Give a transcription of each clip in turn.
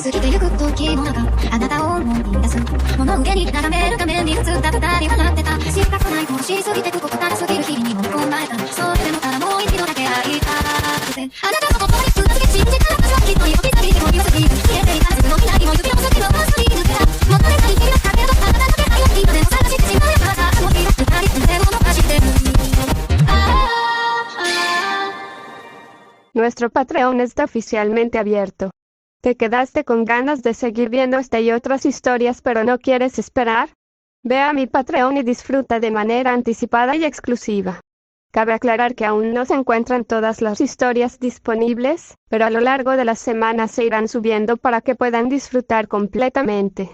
過ぎてゆく時の中あなたを思い出す物憂げに眺めるために普通だ二人笑ってた仕方ないとしすぎてくことたすぎる日々に飲み込まれたそれでもただもう一度だけ会いたくてあなたと共にぶつけ信じた私はきっと指先にも指先に消えていたずっと未来も指の先のまさに抜けたもったいない日々だけどあなたの気配を今でも探してしまえばさあの日は二人で物化してるNuestro Patreon está oficialmente abierto. ¿Te quedaste con ganas de seguir viendo esta y otras historias pero no quieres esperar? Ve a mi Patreon y disfruta de manera anticipada y exclusiva. Cabe aclarar que aún no se encuentran todas las historias disponibles, pero a lo largo de las semanas se irán subiendo para que puedan disfrutar completamente.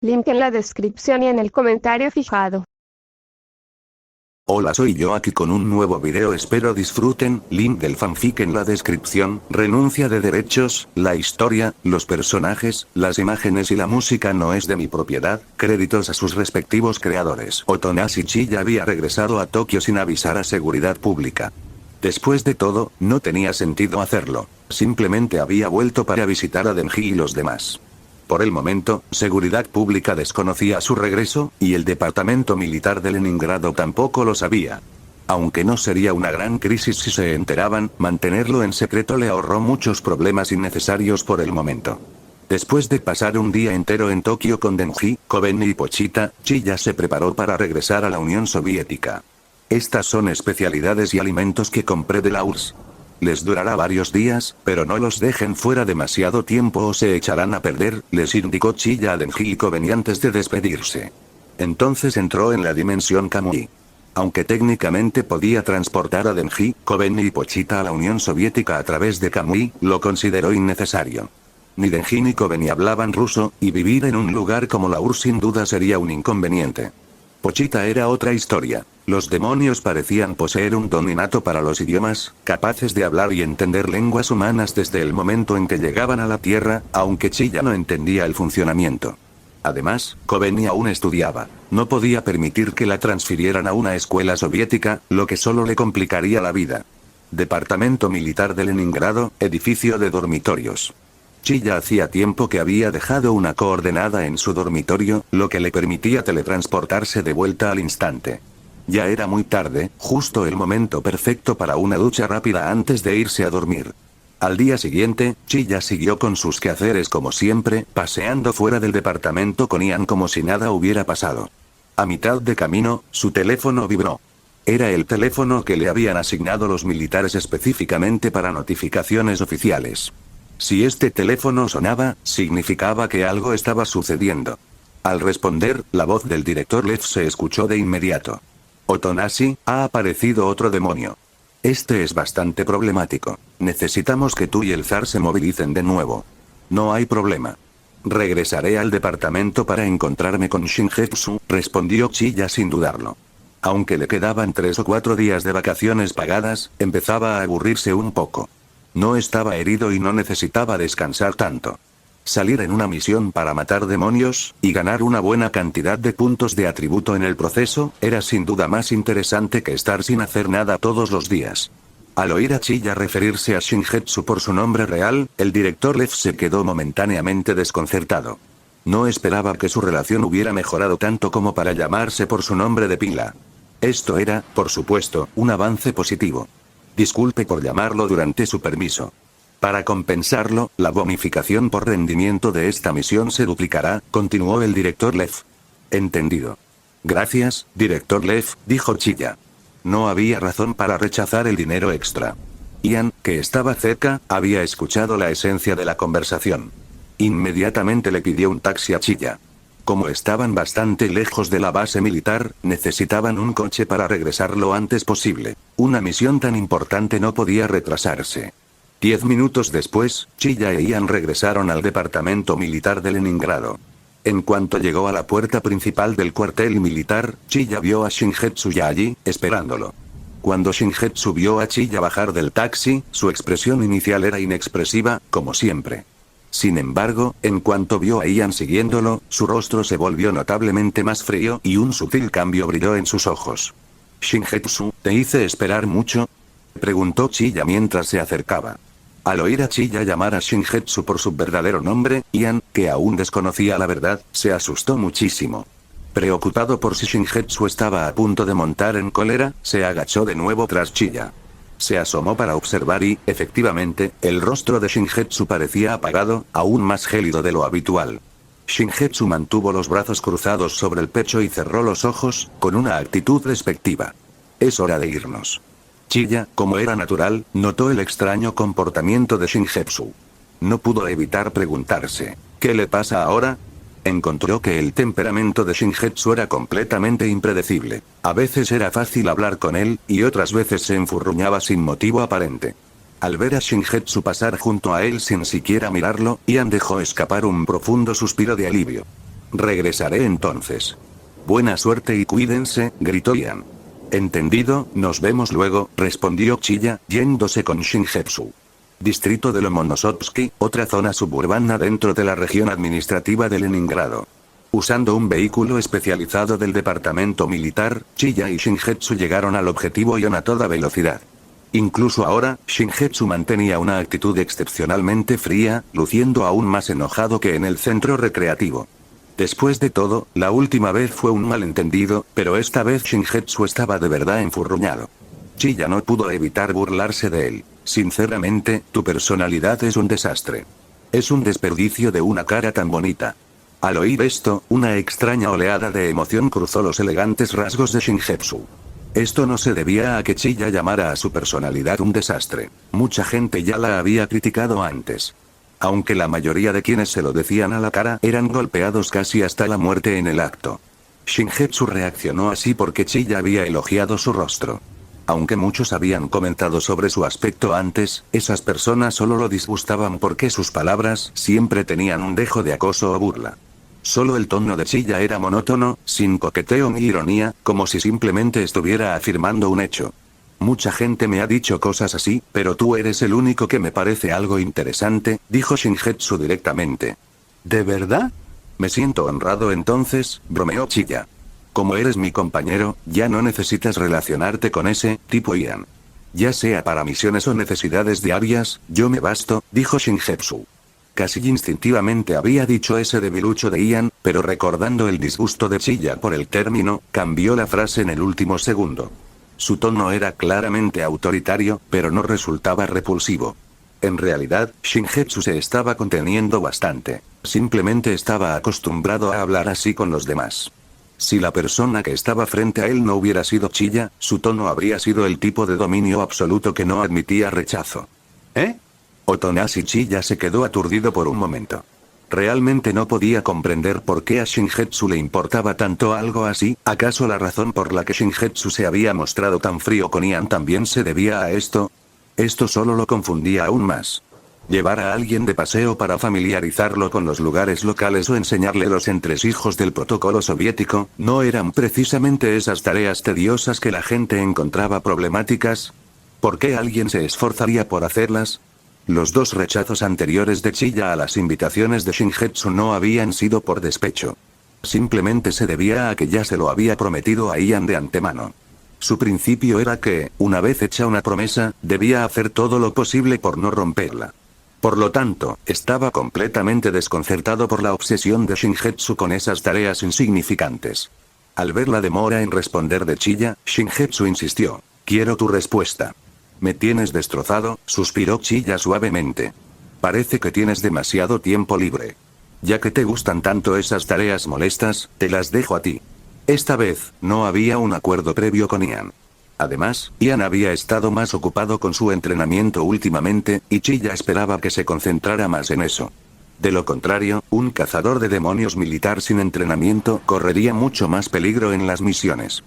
Link en la descripción y en el comentario fijado. Hola, soy yo aquí con un nuevo video, espero disfruten. Link del fanfic en la descripción. Renuncia de derechos, la historia, los personajes, las imágenes y la música no es de mi propiedad. Créditos a sus respectivos creadores. Otonashi Chiya había regresado a Tokio sin avisar a seguridad pública. Después de todo, no tenía sentido hacerlo. Simplemente había vuelto para visitar a Denji y los demás. Por el momento, Seguridad Pública desconocía su regreso, y el Departamento Militar de Leningrado tampoco lo sabía. Aunque no sería una gran crisis si se enteraban, mantenerlo en secreto le ahorró muchos problemas innecesarios por el momento. Después de pasar un día entero en Tokio con Denji, Koben y Pochita, Chiya se preparó para regresar a la Unión Soviética. Estas son especialidades y alimentos que compré de la URSS. Les durará varios días, pero no los dejen fuera demasiado tiempo o se echarán a perder, les indicó Chiya a Denji y Koben antes de despedirse. Entonces entró en la dimensión Kamui. Aunque técnicamente podía transportar a Denji, Koben y Pochita a la Unión Soviética a través de Kamui, lo consideró innecesario. Ni Denji ni Koben hablaban ruso, y vivir en un lugar como la URSS sin duda sería un inconveniente. Pochita era otra historia. Los demonios parecían poseer un don innato para los idiomas, capaces de hablar y entender lenguas humanas desde el momento en que llegaban a la Tierra, aunque Chiya no entendía el funcionamiento. Además, Koben aún estudiaba. No podía permitir que la transfirieran a una escuela soviética, lo que solo le complicaría la vida. Departamento Militar de Leningrado, edificio de dormitorios. Chiya hacía tiempo que había dejado una coordenada en su dormitorio, lo que le permitía teletransportarse de vuelta al instante. Ya era muy tarde, justo el momento perfecto para una ducha rápida antes de irse a dormir. Al día siguiente, Chiya siguió con sus quehaceres como siempre, paseando fuera del departamento con Ian como si nada hubiera pasado. A mitad de camino, su teléfono vibró. Era el teléfono que le habían asignado los militares específicamente para notificaciones oficiales. Si este teléfono sonaba, significaba que algo estaba sucediendo. Al responder, la voz del director Lev se escuchó de inmediato. Otonashi, ha aparecido otro demonio. Este es bastante problemático. Necesitamos que tú y el zar se movilicen de nuevo. No hay problema. Regresaré al departamento para encontrarme con Shingetsu, respondió Chiya sin dudarlo. Aunque le quedaban 3 o 4 días de vacaciones pagadas, empezaba a aburrirse un poco. No estaba herido y no necesitaba descansar tanto. Salir en una misión para matar demonios, y ganar una buena cantidad de puntos de atributo en el proceso, era sin duda más interesante que estar sin hacer nada todos los días. Al oír a Chiya referirse a Shingetsu por su nombre real, el director Lev se quedó momentáneamente desconcertado. No esperaba que su relación hubiera mejorado tanto como para llamarse por su nombre de pila. Esto era, por supuesto, un avance positivo. Disculpe por llamarlo durante su permiso. Para compensarlo, la bonificación por rendimiento de esta misión se duplicará, continuó el director Lev. Entendido. Gracias, director Lev, dijo Chiya. No había razón para rechazar el dinero extra. Ian, que estaba cerca, había escuchado la esencia de la conversación. Inmediatamente le pidió un taxi a Chiya. Como estaban bastante lejos de la base militar, necesitaban un coche para regresar lo antes posible. Una misión tan importante no podía retrasarse. 10 minutos después, Chiya e Ian regresaron al departamento militar de Leningrado. En cuanto llegó a la puerta principal del cuartel militar, Chiya vio a Shingetsu ya allí, esperándolo. Cuando Shingetsu vio a Chiya bajar del taxi, su expresión inicial era inexpresiva, como siempre. Sin embargo, en cuanto vio a Ian siguiéndolo, su rostro se volvió notablemente más frío y un sutil cambio brilló en sus ojos. «Shingetsu, ¿te hice esperar mucho?», preguntó Chiya mientras se acercaba. Al oír a Chiya llamar a Shingetsu por su verdadero nombre, Ian, que aún desconocía la verdad, se asustó muchísimo. Preocupado por si Shingetsu estaba a punto de montar en cólera, se agachó de nuevo tras Chiya. Se asomó para observar y, efectivamente, el rostro de Shingetsu parecía apagado, aún más gélido de lo habitual. Shingetsu mantuvo los brazos cruzados sobre el pecho y cerró los ojos, con una actitud despectiva. Es hora de irnos. Chiya, como era natural, notó el extraño comportamiento de Shingetsu. No pudo evitar preguntarse, ¿qué le pasa ahora? Encontró que el temperamento de Shingetsu era completamente impredecible. A veces era fácil hablar con él, y otras veces se enfurruñaba sin motivo aparente. Al ver a Shingetsu pasar junto a él sin siquiera mirarlo, Ian dejó escapar un profundo suspiro de alivio. Regresaré entonces. Buena suerte y cuídense, gritó Ian. Entendido, nos vemos luego, respondió Chiya, yéndose con Shingetsu. Distrito de Lomonosovsky, otra zona suburbana dentro de la región administrativa de Leningrado. Usando un vehículo especializado del departamento militar, Chiya y Shingetsu llegaron al objetivo Ian a toda velocidad. Incluso ahora, Shingetsu mantenía una actitud excepcionalmente fría, luciendo aún más enojado que en el centro recreativo. Después de todo, la última vez fue un malentendido, pero esta vez Shingetsu estaba de verdad enfurruñado. Chiya no pudo evitar burlarse de él. Sinceramente, tu personalidad es un desastre. Es un desperdicio de una cara tan bonita. Al oír esto, una extraña oleada de emoción cruzó los elegantes rasgos de Shingetsu. Esto no se debía a que Chiya llamara a su personalidad un desastre. Mucha gente ya la había criticado antes. Aunque la mayoría de quienes se lo decían a la cara eran golpeados casi hasta la muerte en el acto. Shingetsu reaccionó así porque Chiya había elogiado su rostro. Aunque muchos habían comentado sobre su aspecto antes, esas personas solo lo disgustaban porque sus palabras siempre tenían un dejo de acoso o burla. Solo el tono de Chiya era monótono, sin coqueteo ni ironía, como si simplemente estuviera afirmando un hecho. Mucha gente me ha dicho cosas así, pero tú eres el único que me parece algo interesante, dijo Shingetsu directamente. ¿De verdad? Me siento honrado entonces, bromeó Chiya. Como eres mi compañero, ya no necesitas relacionarte con ese tipo Ian. Ya sea para misiones o necesidades diarias, yo me basto, dijo Shingetsu. Casi instintivamente había dicho ese debilucho de Ian, pero recordando el disgusto de Chiya por el término, cambió la frase en el último segundo. Su tono era claramente autoritario, pero no resultaba repulsivo. En realidad, Shingetsu se estaba conteniendo bastante. Simplemente estaba acostumbrado a hablar así con los demás. Si la persona que estaba frente a él no hubiera sido Chiya, su tono habría sido el tipo de dominio absoluto que no admitía rechazo. ¿Eh? Otonashi Chiya se quedó aturdido por un momento. Realmente no podía comprender por qué a Shingetsu le importaba tanto algo así. ¿Acaso la razón por la que Shingetsu se había mostrado tan frío con Ian también se debía a esto? Esto solo lo confundía aún más. Llevar a alguien de paseo para familiarizarlo con los lugares locales o enseñarle los entresijos del protocolo soviético, ¿no eran precisamente esas tareas tediosas que la gente encontraba problemáticas? ¿Por qué alguien se esforzaría por hacerlas? Los dos rechazos anteriores de Chiya a las invitaciones de Shingetsu no habían sido por despecho. Simplemente se debía a que ya se lo había prometido a Ian de antemano. Su principio era que, una vez hecha una promesa, debía hacer todo lo posible por no romperla. Por lo tanto, estaba completamente desconcertado por la obsesión de Shingetsu con esas tareas insignificantes. Al ver la demora en responder de Chiya, Shingetsu insistió. Quiero tu respuesta. Me tienes destrozado, suspiró Chiya suavemente. Parece que tienes demasiado tiempo libre. Ya que te gustan tanto esas tareas molestas, te las dejo a ti. Esta vez, no había un acuerdo previo con Ian. Además, Ian había estado más ocupado con su entrenamiento últimamente, y Chiya esperaba que se concentrara más en eso. De lo contrario, un cazador de demonios militar sin entrenamiento correría mucho más peligro en las misiones.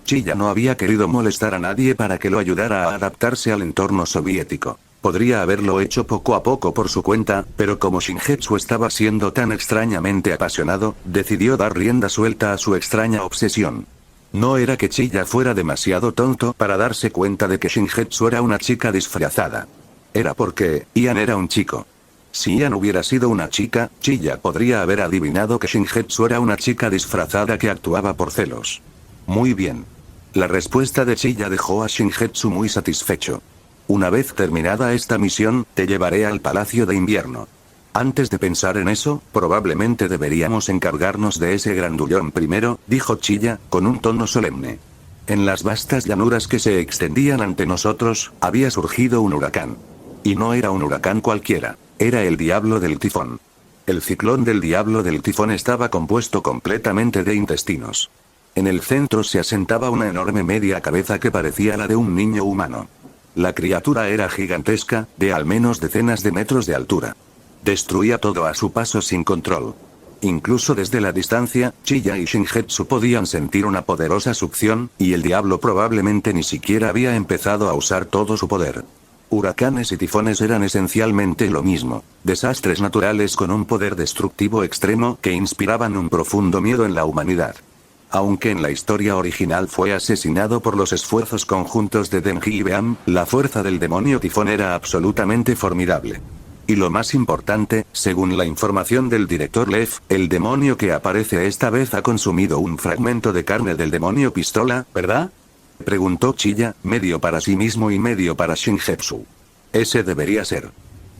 Chiya no había querido molestar a nadie para que lo ayudara a adaptarse al entorno soviético. Podría haberlo hecho poco a poco por su cuenta, pero como Shingetsu estaba siendo tan extrañamente apasionado, decidió dar rienda suelta a su extraña obsesión. No era que Chiya fuera demasiado tonto para darse cuenta de que Shingetsu era una chica disfrazada. Era porque Ian era un chico. Si Ian hubiera sido una chica, Chiya podría haber adivinado que Shingetsu era una chica disfrazada que actuaba por celos. Muy bien. La respuesta de Chiya dejó a Shingetsu muy satisfecho. Una vez terminada esta misión, te llevaré al Palacio de Invierno. Antes de pensar en eso, probablemente deberíamos encargarnos de ese grandullón primero, dijo Chilla, con un tono solemne. En las vastas llanuras que se extendían ante nosotros, había surgido un huracán. Y no era un huracán cualquiera, era el Diablo del Tifón. El ciclón del Diablo del Tifón estaba compuesto completamente de intestinos. En el centro se asentaba una enorme media cabeza que parecía la de un niño humano. La criatura era gigantesca, de al menos decenas de metros de altura. Destruía todo a su paso sin control. Incluso desde la distancia, Chilla y Shingetsu podían sentir una poderosa succión, y el diablo probablemente ni siquiera había empezado a usar todo su poder. Huracanes y tifones eran esencialmente lo mismo, desastres naturales con un poder destructivo extremo que inspiraban un profundo miedo en la humanidad. Aunque en la historia original fue asesinado por los esfuerzos conjuntos de Denji y Beam, la fuerza del demonio tifón era absolutamente formidable. Y lo más importante, según la información del director Lev, el demonio que aparece esta vez ha consumido un fragmento de carne del demonio pistola, ¿verdad? Preguntó Chilla, medio para sí mismo y medio para Shingetsu. Ese debería ser.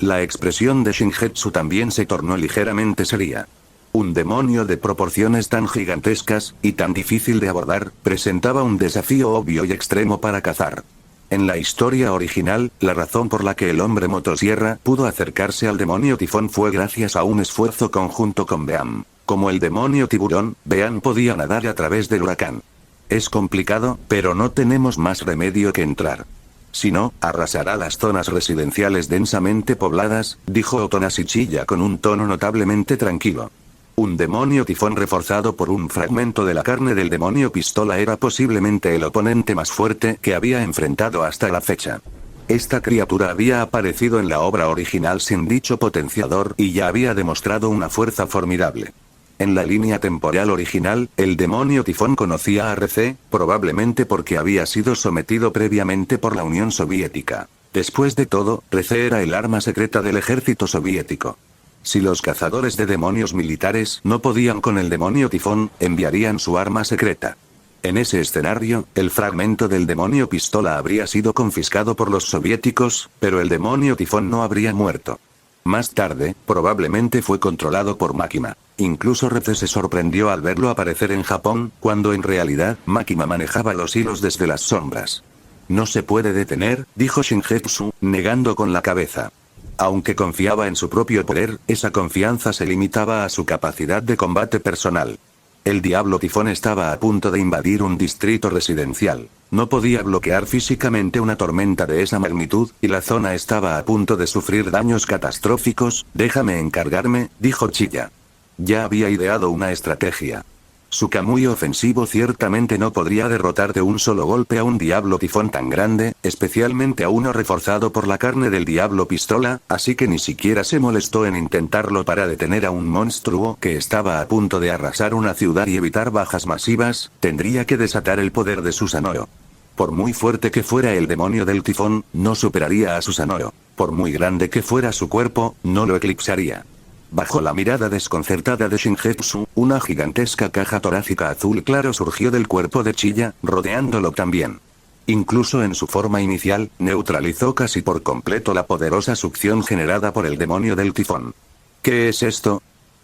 La expresión de Shingetsu también se tornó ligeramente seria. Un demonio de proporciones tan gigantescas, y tan difícil de abordar, presentaba un desafío obvio y extremo para cazar. En la historia original, la razón por la que el hombre motosierra pudo acercarse al demonio tifón fue gracias a un esfuerzo conjunto con Beam. Como el demonio tiburón, Beam podía nadar a través del huracán. Es complicado, pero no tenemos más remedio que entrar. Si no, arrasará las zonas residenciales densamente pobladas, dijo Otonashi Chilla con un tono notablemente tranquilo. Un demonio tifón reforzado por un fragmento de la carne del demonio pistola era posiblemente el oponente más fuerte que había enfrentado hasta la fecha. Esta criatura había aparecido en la obra original sin dicho potenciador y ya había demostrado una fuerza formidable. En la línea temporal original, el demonio tifón conocía a RC, probablemente porque había sido sometido previamente por la Unión Soviética. Después de todo, RC era el arma secreta del ejército soviético. Si los cazadores de demonios militares no podían con el demonio tifón, enviarían su arma secreta. En ese escenario, el fragmento del demonio pistola habría sido confiscado por los soviéticos, pero el demonio tifón no habría muerto. Más tarde, probablemente fue controlado por Makima. Incluso Reze se sorprendió al verlo aparecer en Japón, cuando en realidad, Makima manejaba los hilos desde las sombras. No se puede detener, dijo Shingetsu, negando con la cabeza. Aunque confiaba en su propio poder, esa confianza se limitaba a su capacidad de combate personal. El Diablo Tifón estaba a punto de invadir un distrito residencial. No podía bloquear físicamente una tormenta de esa magnitud, y la zona estaba a punto de sufrir daños catastróficos. Déjame encargarme, dijo Chilla. Ya había ideado una estrategia. Su Kamui ofensivo ciertamente no podría derrotar de un solo golpe a un Diablo Tifón tan grande, especialmente a uno reforzado por la carne del Diablo Pistola, así que ni siquiera se molestó en intentarlo para detener a un monstruo que estaba a punto de arrasar una ciudad y evitar bajas masivas. Tendría que desatar el poder de Susanoo. Por muy fuerte que fuera el demonio del tifón, no superaría a Susanoo. Por muy grande que fuera su cuerpo, no lo eclipsaría. Bajo la mirada desconcertada de Shingetsu, una gigantesca caja torácica azul claro surgió del cuerpo de Chilla, rodeándolo también. Incluso en su forma inicial, neutralizó casi por completo la poderosa succión generada por el demonio del tifón. ¿Qué es esto?,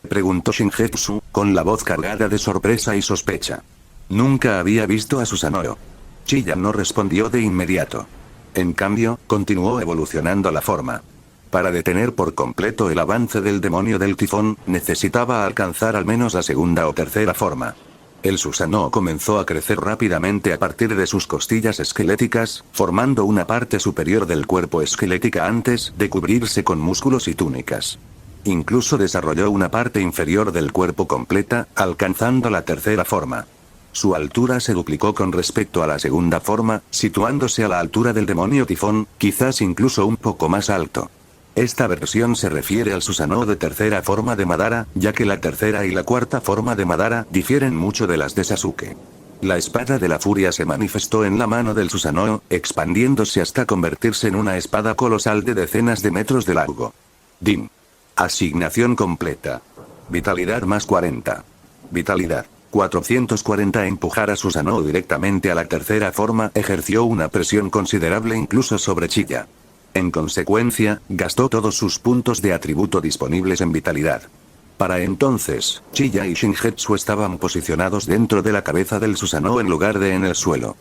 preguntó Shingetsu, con la voz cargada de sorpresa y sospecha. Nunca había visto a Susanoo. Chilla no respondió de inmediato. En cambio, continuó evolucionando la forma. Para detener por completo el avance del demonio del tifón, necesitaba alcanzar al menos la segunda o tercera forma. El Susanoo comenzó a crecer rápidamente a partir de sus costillas esqueléticas, formando una parte superior del cuerpo esquelética antes de cubrirse con músculos y túnicas. Incluso desarrolló una parte inferior del cuerpo completa, alcanzando la tercera forma. Su altura se duplicó con respecto a la segunda forma, situándose a la altura del demonio tifón, quizás incluso un poco más alto. Esta versión se refiere al Susanoo de tercera forma de Madara, ya que la tercera y la cuarta forma de Madara difieren mucho de las de Sasuke. La espada de la furia se manifestó en la mano del Susanoo, expandiéndose hasta convertirse en una espada colosal de decenas de metros de largo. Din. Asignación completa. Vitalidad más 40. Vitalidad. 440 empujar a Susanoo directamente a la tercera forma ejerció una presión considerable incluso sobre Chiya. En consecuencia, gastó todos sus puntos de atributo disponibles en vitalidad. Para entonces, Chiya y Shingetsu estaban posicionados dentro de la cabeza del Susanoo en lugar de en el suelo.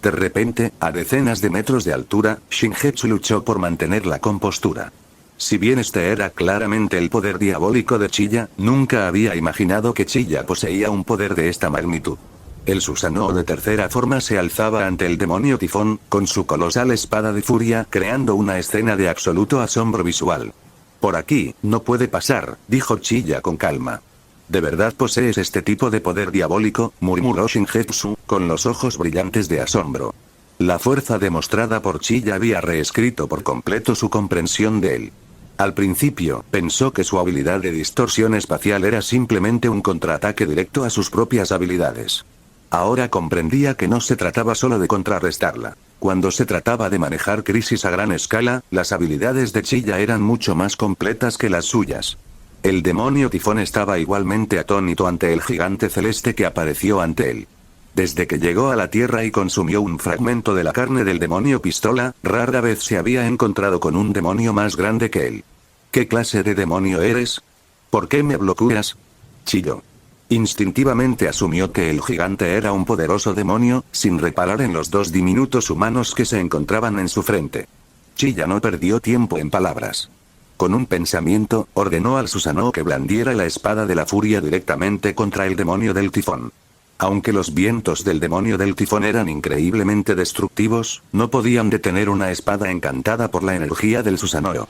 De repente, a decenas de metros de altura, Shingetsu luchó por mantener la compostura. Si bien este era claramente el poder diabólico de Chiya, nunca había imaginado que Chiya poseía un poder de esta magnitud. El Susanoo de tercera forma se alzaba ante el demonio tifón, con su colosal espada de furia creando una escena de absoluto asombro visual. Por aquí, no puede pasar, dijo Chiya con calma. ¿De verdad posees este tipo de poder diabólico?, murmuró Shingetsu, con los ojos brillantes de asombro. La fuerza demostrada por Chiya había reescrito por completo su comprensión de él. Al principio, pensó que su habilidad de distorsión espacial era simplemente un contraataque directo a sus propias habilidades. Ahora comprendía que no se trataba solo de contrarrestarla. Cuando se trataba de manejar crisis a gran escala, las habilidades de Chiya eran mucho más completas que las suyas. El demonio tifón estaba igualmente atónito ante el gigante celeste que apareció ante él. Desde que llegó a la Tierra y consumió un fragmento de la carne del demonio pistola, rara vez se había encontrado con un demonio más grande que él. ¿Qué clase de demonio eres? ¿Por qué me bloqueas? Chilló. Instintivamente asumió que el gigante era un poderoso demonio, sin reparar en los dos diminutos humanos que se encontraban en su frente. Chiya no perdió tiempo en palabras. Con un pensamiento, ordenó al Susanoo que blandiera la espada de la furia directamente contra el demonio del tifón. Aunque los vientos del demonio del tifón eran increíblemente destructivos, no podían detener una espada encantada por la energía del Susanoo.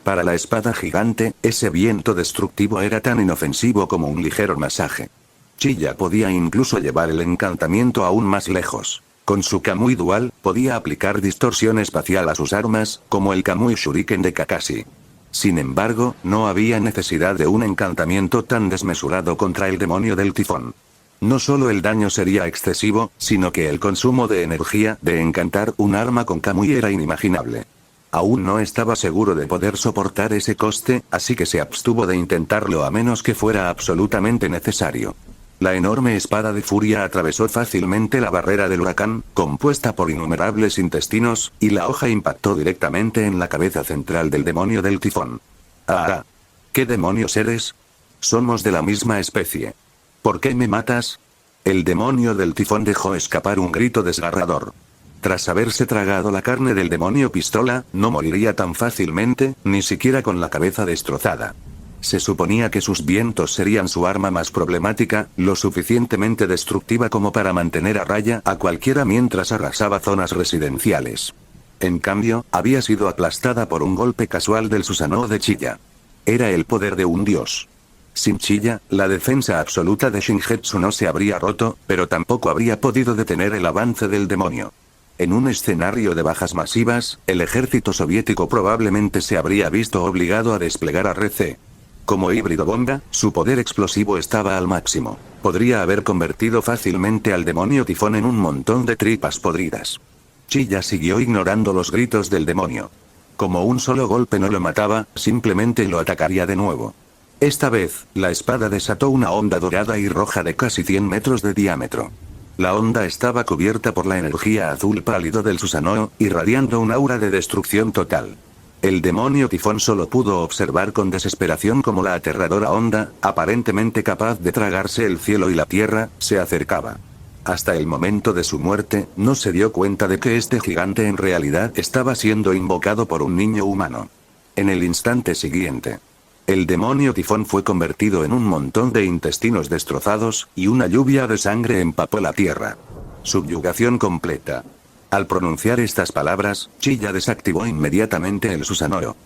Para la espada gigante, ese viento destructivo era tan inofensivo como un ligero masaje. Chiya podía incluso llevar el encantamiento aún más lejos. Con su Kamui dual, podía aplicar distorsión espacial a sus armas, como el Kamui Shuriken de Kakashi. Sin embargo, no había necesidad de un encantamiento tan desmesurado contra el demonio del tifón. No solo el daño sería excesivo, sino que el consumo de energía de encantar un arma con Kamui era inimaginable. Aún no estaba seguro de poder soportar ese coste, así que se abstuvo de intentarlo a menos que fuera absolutamente necesario. La enorme espada de furia atravesó fácilmente la barrera del huracán, compuesta por innumerables intestinos, y la hoja impactó directamente en la cabeza central del demonio del tifón. ¡Ah! ¿Qué demonios eres? Somos de la misma especie. ¿Por qué me matas? El demonio del tifón dejó escapar un grito desgarrador. Tras haberse tragado la carne del demonio pistola, no moriría tan fácilmente, ni siquiera con la cabeza destrozada. Se suponía que sus vientos serían su arma más problemática, lo suficientemente destructiva como para mantener a raya a cualquiera mientras arrasaba zonas residenciales. En cambio, había sido aplastada por un golpe casual del Susanoo de Chiya. Era el poder de un dios. Sin Chiya, la defensa absoluta de Shingetsu no se habría roto, pero tampoco habría podido detener el avance del demonio. En un escenario de bajas masivas, el ejército soviético probablemente se habría visto obligado a desplegar a RC. Como híbrido bomba, su poder explosivo estaba al máximo. Podría haber convertido fácilmente al demonio tifón en un montón de tripas podridas. Chiya siguió ignorando los gritos del demonio. Como un solo golpe no lo mataba, simplemente lo atacaría de nuevo. Esta vez, la espada desató una onda dorada y roja de casi 100 metros de diámetro. La onda estaba cubierta por la energía azul pálido del Susanoo, irradiando un aura de destrucción total. El demonio tifón solo pudo observar con desesperación cómo la aterradora onda, aparentemente capaz de tragarse el cielo y la tierra, se acercaba. Hasta el momento de su muerte, no se dio cuenta de que este gigante en realidad estaba siendo invocado por un niño humano. En el instante siguiente, el demonio tifón fue convertido en un montón de intestinos destrozados, y una lluvia de sangre empapó la tierra. Subyugación completa. Al pronunciar estas palabras, Chiya desactivó inmediatamente el Susanoo.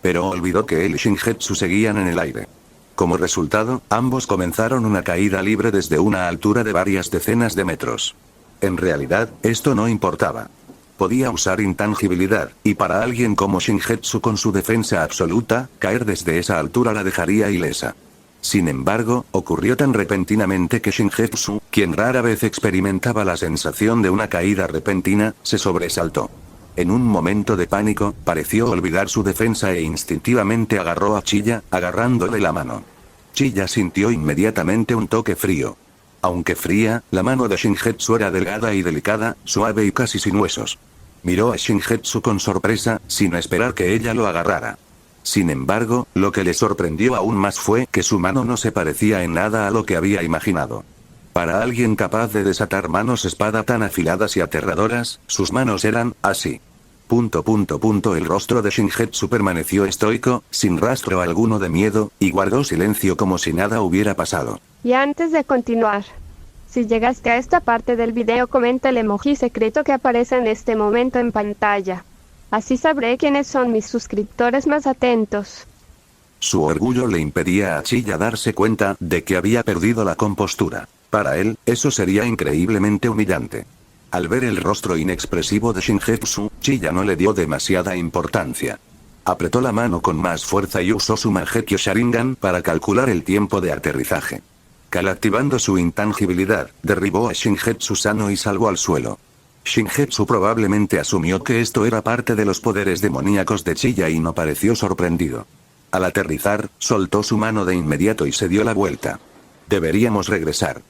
Pero olvidó que él y Shingetsu seguían en el aire. Como resultado, ambos comenzaron una caída libre desde una altura de varias decenas de metros. En realidad, esto no importaba. Podía usar intangibilidad, y para alguien como Shingetsu con su defensa absoluta, caer desde esa altura la dejaría ilesa. Sin embargo, ocurrió tan repentinamente que Shingetsu, quien rara vez experimentaba la sensación de una caída repentina, se sobresaltó. En un momento de pánico, pareció olvidar su defensa e instintivamente agarró a Chiya, agarrándole la mano. Chiya sintió inmediatamente un toque frío. Aunque fría, la mano de Shingetsu era delgada y delicada, suave y casi sin huesos. Miró a Shingetsu con sorpresa, sin esperar que ella lo agarrara. Sin embargo, lo que le sorprendió aún más fue que su mano no se parecía en nada a lo que había imaginado. Para alguien capaz de desatar manos espada tan afiladas y aterradoras, sus manos eran así. El rostro de Shingetsu permaneció estoico, sin rastro alguno de miedo, y guardó silencio como si nada hubiera pasado. Y antes de continuar, si llegaste a esta parte del video, comenta el emoji secreto que aparece en este momento en pantalla. Así sabré quiénes son mis suscriptores más atentos. Su orgullo le impedía a Chiya darse cuenta de que había perdido la compostura. Para él, eso sería increíblemente humillante. Al ver el rostro inexpresivo de Shingetsu, Chiya no le dio demasiada importancia. Apretó la mano con más fuerza y usó su Mangekyo Sharingan para calcular el tiempo de aterrizaje. Activando su intangibilidad, derribó a Shingetsu sano y salvo al suelo. Shingetsu probablemente asumió que esto era parte de los poderes demoníacos de Chiya y no pareció sorprendido. Al aterrizar, soltó su mano de inmediato y se dio la vuelta. Deberíamos regresar.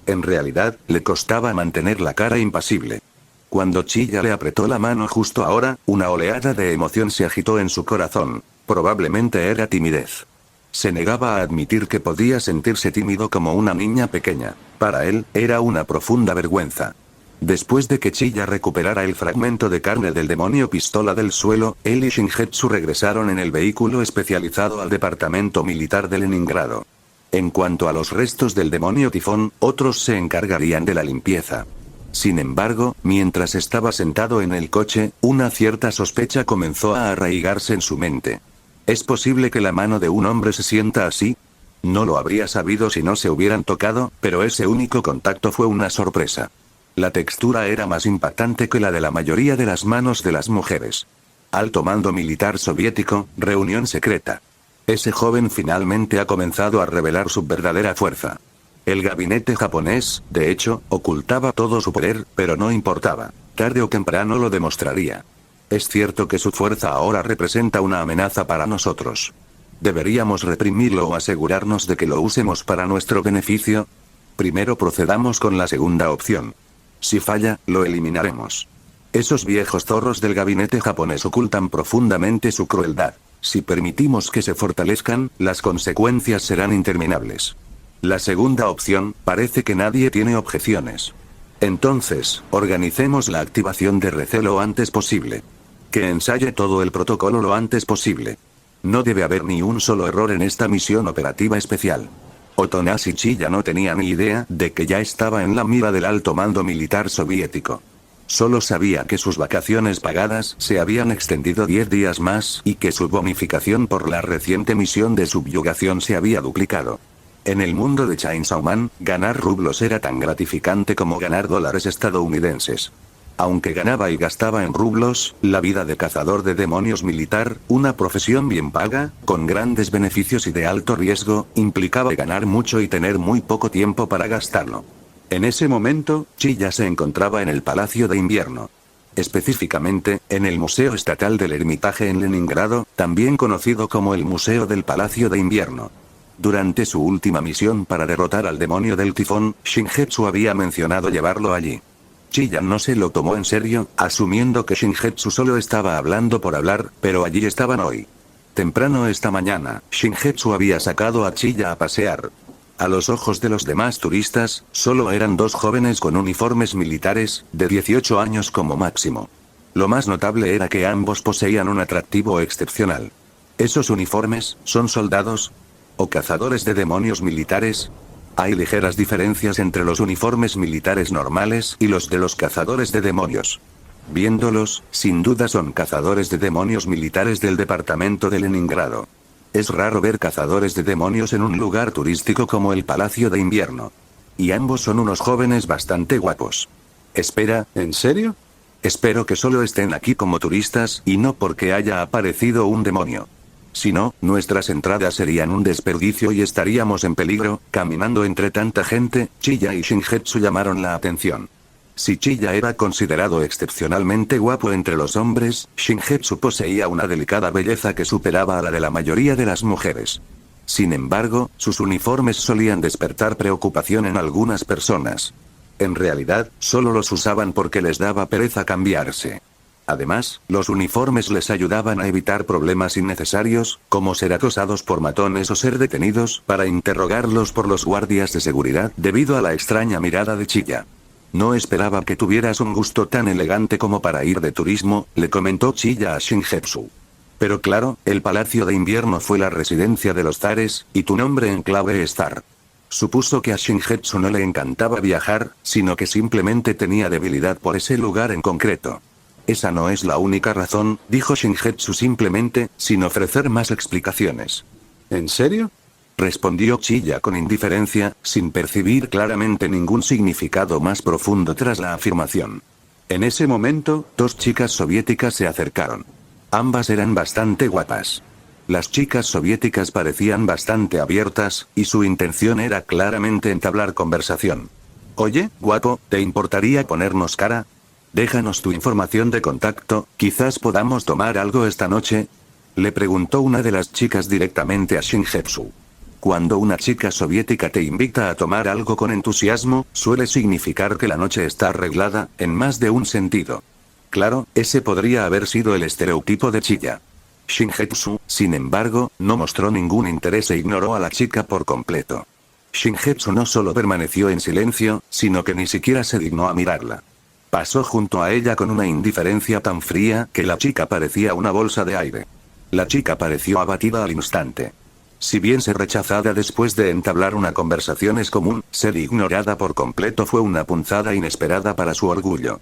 En realidad, le costaba mantener la cara impasible. Cuando Chiya le apretó la mano justo ahora, una oleada de emoción se agitó en su corazón. Probablemente era timidez. Se negaba a admitir que podía sentirse tímido como una niña pequeña. Para él, era una profunda vergüenza. Después de que Chiya recuperara el fragmento de carne del demonio pistola del suelo, él y Shingetsu regresaron en el vehículo especializado al departamento militar de Leningrado. En cuanto a los restos del demonio tifón, otros se encargarían de la limpieza. Sin embargo, mientras estaba sentado en el coche, una cierta sospecha comenzó a arraigarse en su mente. ¿Es posible que la mano de un hombre se sienta así? No lo habría sabido si no se hubieran tocado, pero ese único contacto fue una sorpresa. La textura era más impactante que la de la mayoría de las manos de las mujeres. Alto mando militar soviético, reunión secreta. Ese joven finalmente ha comenzado a revelar su verdadera fuerza. El gabinete japonés, de hecho, ocultaba todo su poder, pero no importaba. Tarde o temprano lo demostraría. Es cierto que su fuerza ahora representa una amenaza para nosotros. ¿Deberíamos reprimirlo o asegurarnos de que lo usemos para nuestro beneficio? Primero procedamos con la segunda opción. Si falla, lo eliminaremos. Esos viejos zorros del gabinete japonés ocultan profundamente su crueldad. Si permitimos que se fortalezcan, las consecuencias serán interminables. La segunda opción, parece que nadie tiene objeciones. Entonces, organicemos la activación de RC lo antes posible. Que ensaye todo el protocolo lo antes posible. No debe haber ni un solo error en esta misión operativa especial. Otonashi Chiya no tenía ni idea de que ya estaba en la mira del alto mando militar soviético. Solo sabía que sus vacaciones pagadas se habían extendido 10 días más y que su bonificación por la reciente misión de subyugación se había duplicado. En el mundo de Chainsaw Man, ganar rublos era tan gratificante como ganar dólares estadounidenses. Aunque ganaba y gastaba en rublos, la vida de cazador de demonios militar, una profesión bien paga, con grandes beneficios y de alto riesgo, implicaba ganar mucho y tener muy poco tiempo para gastarlo. En ese momento, Chiya se encontraba en el Palacio de Invierno. Específicamente, en el Museo Estatal del Hermitage en Leningrado, también conocido como el Museo del Palacio de Invierno. Durante su última misión para derrotar al demonio del tifón, Shingetsu había mencionado llevarlo allí. Chiya no se lo tomó en serio, asumiendo que Shingetsu solo estaba hablando por hablar, pero allí estaban hoy. Temprano esta mañana, Shingetsu había sacado a Chiya a pasear. A los ojos de los demás turistas, solo eran dos jóvenes con uniformes militares, de 18 años como máximo. Lo más notable era que ambos poseían un atractivo excepcional. ¿Esos uniformes son soldados? ¿O cazadores de demonios militares? Hay ligeras diferencias entre los uniformes militares normales y los de los cazadores de demonios. Viéndolos, sin duda son cazadores de demonios militares del departamento de Leningrado. Es raro ver cazadores de demonios en un lugar turístico como el Palacio de Invierno. Y ambos son unos jóvenes bastante guapos. Espera, ¿en serio? Espero que solo estén aquí como turistas y no porque haya aparecido un demonio. Si no, nuestras entradas serían un desperdicio y estaríamos en peligro. Caminando entre tanta gente, Chiya y Shingetsu llamaron la atención. Si Chiya era considerado excepcionalmente guapo entre los hombres, Shingetsu poseía una delicada belleza que superaba a la de la mayoría de las mujeres. Sin embargo, sus uniformes solían despertar preocupación en algunas personas. En realidad, solo los usaban porque les daba pereza cambiarse. Además, los uniformes les ayudaban a evitar problemas innecesarios, como ser acosados por matones o ser detenidos para interrogarlos por los guardias de seguridad debido a la extraña mirada de Chiya. No esperaba que tuvieras un gusto tan elegante como para ir de turismo, le comentó Chiya a Shingetsu. Pero claro, el Palacio de Invierno fue la residencia de los zares, y tu nombre en clave es zar. Supuso que a Shingetsu no le encantaba viajar, sino que simplemente tenía debilidad por ese lugar en concreto. Esa no es la única razón, dijo Shingetsu simplemente, sin ofrecer más explicaciones. ¿En serio? Respondió Chiya con indiferencia, sin percibir claramente ningún significado más profundo tras la afirmación. En ese momento, dos chicas soviéticas se acercaron. Ambas eran bastante guapas. Las chicas soviéticas parecían bastante abiertas, y su intención era claramente entablar conversación. Oye, guapo, ¿te importaría ponernos cara? Déjanos tu información de contacto, quizás podamos tomar algo esta noche. Le preguntó una de las chicas directamente a Shingetsu. Cuando una chica soviética te invita a tomar algo con entusiasmo, suele significar que la noche está arreglada, en más de un sentido. Claro, ese podría haber sido el estereotipo de Chiya. Shingetsu, sin embargo, no mostró ningún interés e ignoró a la chica por completo. Shingetsu no solo permaneció en silencio, sino que ni siquiera se dignó a mirarla. Pasó junto a ella con una indiferencia tan fría que la chica parecía una bolsa de aire. La chica pareció abatida al instante. Si bien ser rechazada después de entablar una conversación es común, ser ignorada por completo fue una punzada inesperada para su orgullo.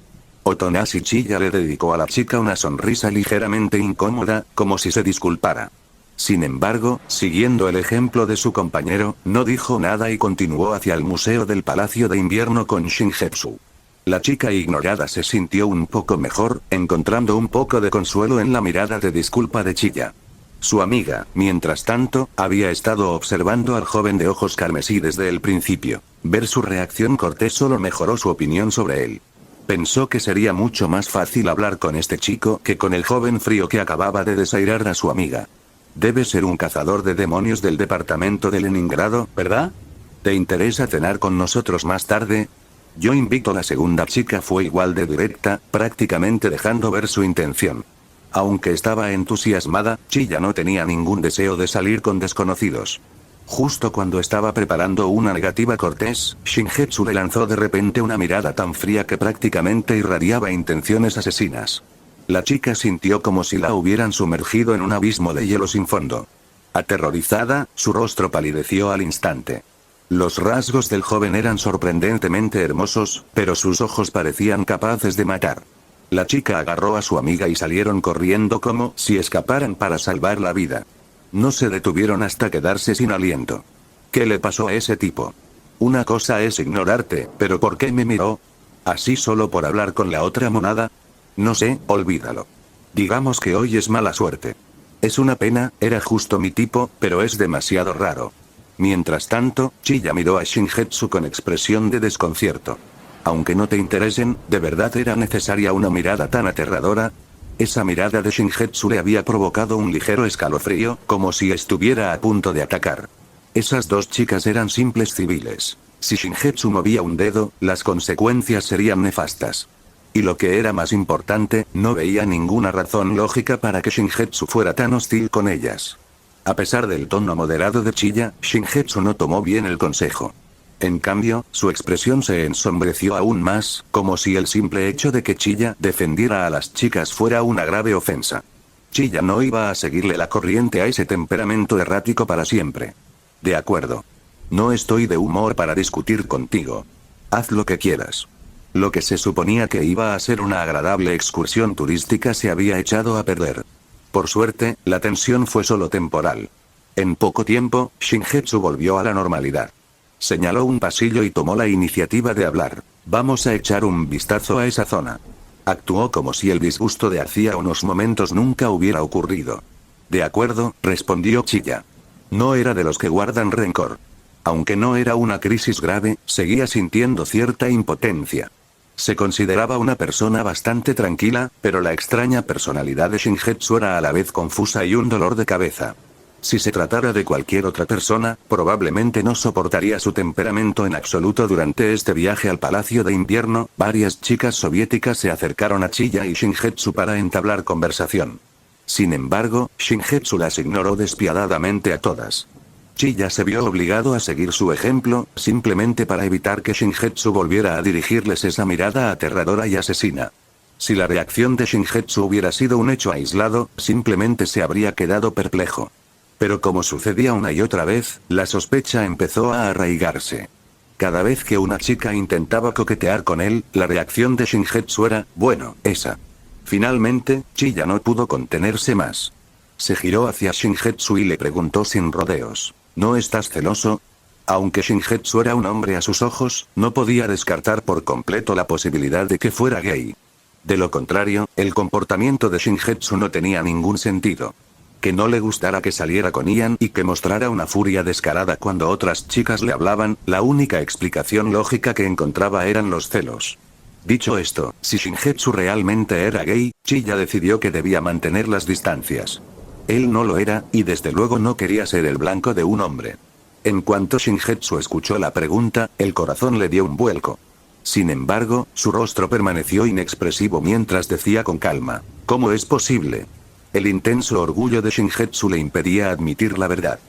Otonashi Chiya le dedicó a la chica una sonrisa ligeramente incómoda, como si se disculpara. Sin embargo, siguiendo el ejemplo de su compañero, no dijo nada y continuó hacia el Museo del Palacio de Invierno con Shingetsu. La chica ignorada se sintió un poco mejor, encontrando un poco de consuelo en la mirada de disculpa de Chiya. Su amiga, mientras tanto, había estado observando al joven de ojos carmesí desde el principio. Ver su reacción cortés solo mejoró su opinión sobre él. Pensó que sería mucho más fácil hablar con este chico que con el joven frío que acababa de desairar a su amiga. Debe ser un cazador de demonios del departamento de Leningrado, ¿verdad? ¿Te interesa cenar con nosotros más tarde? Yo invito. La segunda chica fue igual de directa, prácticamente dejando ver su intención. Aunque estaba entusiasmada, Chiya no tenía ningún deseo de salir con desconocidos. Justo cuando estaba preparando una negativa cortés, Shingetsu le lanzó de repente una mirada tan fría que prácticamente irradiaba intenciones asesinas. La chica sintió como si la hubieran sumergido en un abismo de hielo sin fondo. Aterrorizada, su rostro palideció al instante. Los rasgos del joven eran sorprendentemente hermosos, pero sus ojos parecían capaces de matar. La chica agarró a su amiga y salieron corriendo como si escaparan para salvar la vida. No se detuvieron hasta quedarse sin aliento. ¿Qué le pasó a ese tipo? Una cosa es ignorarte, pero ¿por qué me miró? ¿Así solo por hablar con la otra monada? No sé, olvídalo. Digamos que hoy es mala suerte. Es una pena, era justo mi tipo, pero es demasiado raro. Mientras tanto, Chiya miró a Shingetsu con expresión de desconcierto. Aunque no te interesen, ¿de verdad era necesaria una mirada tan aterradora? Esa mirada de Shingetsu le había provocado un ligero escalofrío, como si estuviera a punto de atacar. Esas dos chicas eran simples civiles. Si Shingetsu movía un dedo, las consecuencias serían nefastas. Y lo que era más importante, no veía ninguna razón lógica para que Shingetsu fuera tan hostil con ellas. A pesar del tono moderado de Chiya, Shingetsu no tomó bien el consejo. En cambio, su expresión se ensombreció aún más, como si el simple hecho de que Chiya defendiera a las chicas fuera una grave ofensa. Chiya no iba a seguirle la corriente a ese temperamento errático para siempre. De acuerdo. No estoy de humor para discutir contigo. Haz lo que quieras. Lo que se suponía que iba a ser una agradable excursión turística se había echado a perder. Por suerte, la tensión fue solo temporal. En poco tiempo, Shingetsu volvió a la normalidad. Señaló un pasillo y tomó la iniciativa de hablar. Vamos a echar un vistazo a esa zona. Actuó como si el disgusto de hacía unos momentos nunca hubiera ocurrido. De acuerdo, respondió Chiya. No era de los que guardan rencor. Aunque no era una crisis grave, seguía sintiendo cierta impotencia. Se consideraba una persona bastante tranquila, pero la extraña personalidad de Shingetsu era a la vez confusa y un dolor de cabeza. Si se tratara de cualquier otra persona, probablemente no soportaría su temperamento en absoluto. Durante este viaje al Palacio de Invierno, varias chicas soviéticas se acercaron a Chiya y Shingetsu para entablar conversación. Sin embargo, Shingetsu las ignoró despiadadamente a todas. Chiya se vio obligado a seguir su ejemplo, simplemente para evitar que Shingetsu volviera a dirigirles esa mirada aterradora y asesina. Si la reacción de Shingetsu hubiera sido un hecho aislado, simplemente se habría quedado perplejo. Pero como sucedía una y otra vez, la sospecha empezó a arraigarse. Cada vez que una chica intentaba coquetear con él, la reacción de Shingetsu era, bueno, esa. Finalmente, Chiya no pudo contenerse más. Se giró hacia Shingetsu y le preguntó sin rodeos, ¿no estás celoso? Aunque Shingetsu era un hombre a sus ojos, no podía descartar por completo la posibilidad de que fuera gay. De lo contrario, el comportamiento de Shingetsu no tenía ningún sentido. Que no le gustara que saliera con Ian y que mostrara una furia descarada cuando otras chicas le hablaban, la única explicación lógica que encontraba eran los celos. Dicho esto, si Shingetsu realmente era gay, Chiya decidió que debía mantener las distancias. Él no lo era, y desde luego no quería ser el blanco de un hombre. En cuanto Shingetsu escuchó la pregunta, el corazón le dio un vuelco. Sin embargo, su rostro permaneció inexpresivo mientras decía con calma, ¿cómo es posible? El intenso orgullo de Shingetsu le impedía admitir la verdad.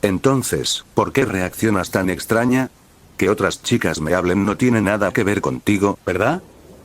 Entonces, ¿por qué reaccionas tan extraña? Que otras chicas me hablen no tiene nada que ver contigo, ¿verdad?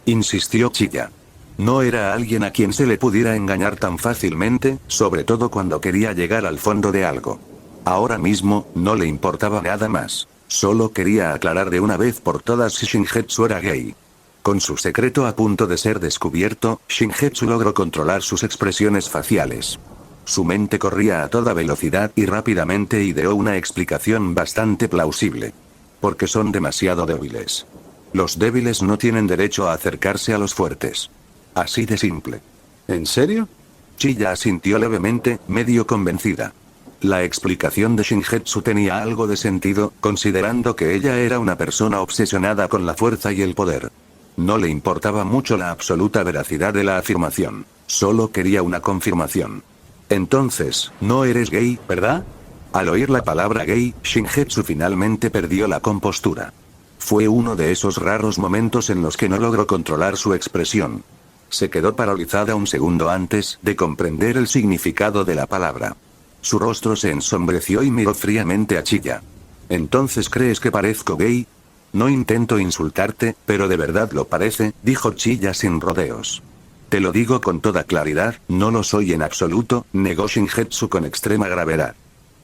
Insistió Chiya. No era alguien a quien se le pudiera engañar tan fácilmente, sobre todo cuando quería llegar al fondo de algo. Ahora mismo, no le importaba nada más. Solo quería aclarar de una vez por todas si Shingetsu era gay. Con su secreto a punto de ser descubierto, Shingetsu logró controlar sus expresiones faciales. Su mente corría a toda velocidad y rápidamente ideó una explicación bastante plausible. Porque son demasiado débiles. Los débiles no tienen derecho a acercarse a los fuertes. Así de simple. ¿En serio? Chiya asintió levemente, medio convencida. La explicación de Shingetsu tenía algo de sentido, considerando que ella era una persona obsesionada con la fuerza y el poder. No le importaba mucho la absoluta veracidad de la afirmación. Solo quería una confirmación. Entonces, no eres gay, ¿verdad? Al oír la palabra gay, Shingetsu finalmente perdió la compostura. Fue uno de esos raros momentos en los que no logró controlar su expresión. Se quedó paralizada un segundo antes de comprender el significado de la palabra. Su rostro se ensombreció y miró fríamente a Chiya. ¿Entonces crees que parezco gay? No intento insultarte, pero de verdad lo parece, dijo Chiya sin rodeos. Te lo digo con toda claridad, no lo soy en absoluto, negó Shingetsu con extrema gravedad.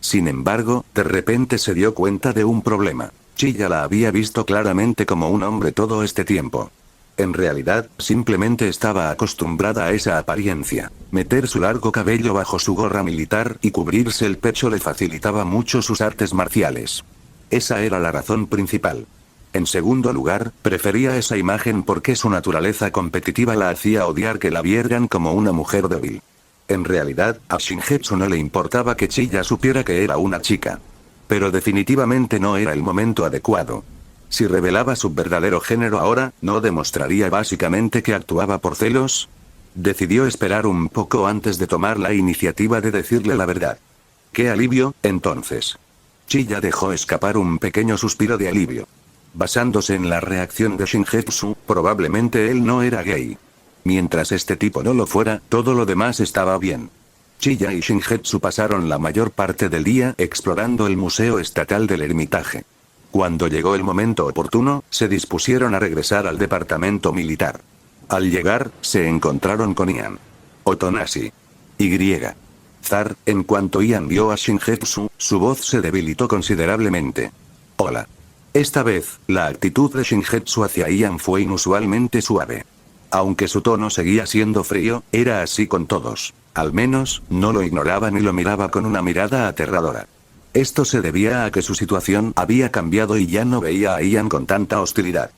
Sin embargo, de repente se dio cuenta de un problema. Chiya la había visto claramente como un hombre todo este tiempo. En realidad, simplemente estaba acostumbrada a esa apariencia. Meter su largo cabello bajo su gorra militar y cubrirse el pecho le facilitaba mucho sus artes marciales. Esa era la razón principal. En segundo lugar, prefería esa imagen porque su naturaleza competitiva la hacía odiar que la vieran como una mujer débil. En realidad, a Shingetsu no le importaba que Chiya supiera que era una chica. Pero definitivamente no era el momento adecuado. Si revelaba su verdadero género ahora, ¿no demostraría básicamente que actuaba por celos? Decidió esperar un poco antes de tomar la iniciativa de decirle la verdad. ¡Qué alivio, entonces! Chiya dejó escapar un pequeño suspiro de alivio. Basándose en la reacción de Shingetsu, probablemente él no era gay. Mientras este tipo no lo fuera, todo lo demás estaba bien. Chiya y Shingetsu pasaron la mayor parte del día explorando el Museo Estatal del Hermitage. Cuando llegó el momento oportuno, se dispusieron a regresar al departamento militar. Al llegar, se encontraron con Ian. Otonashi. Y. Zar, en cuanto Ian vio a Shingetsu, su voz se debilitó considerablemente. Hola. Esta vez, la actitud de Shingetsu hacia Ian fue inusualmente suave. Aunque su tono seguía siendo frío, era así con todos. Al menos, no lo ignoraba ni lo miraba con una mirada aterradora. Esto se debía a que su situación había cambiado y ya no veía a Ian con tanta hostilidad.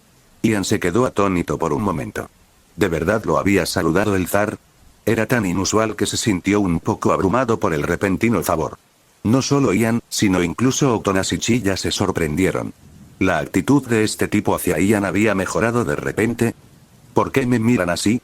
Ian se quedó atónito por un momento. ¿De verdad lo había saludado el zar? Era tan inusual que se sintió un poco abrumado por el repentino favor. No solo Ian, sino incluso Otonashi y Chiya se sorprendieron. ¿La actitud de este tipo hacia Ian había mejorado de repente? ¿Por qué me miran así?,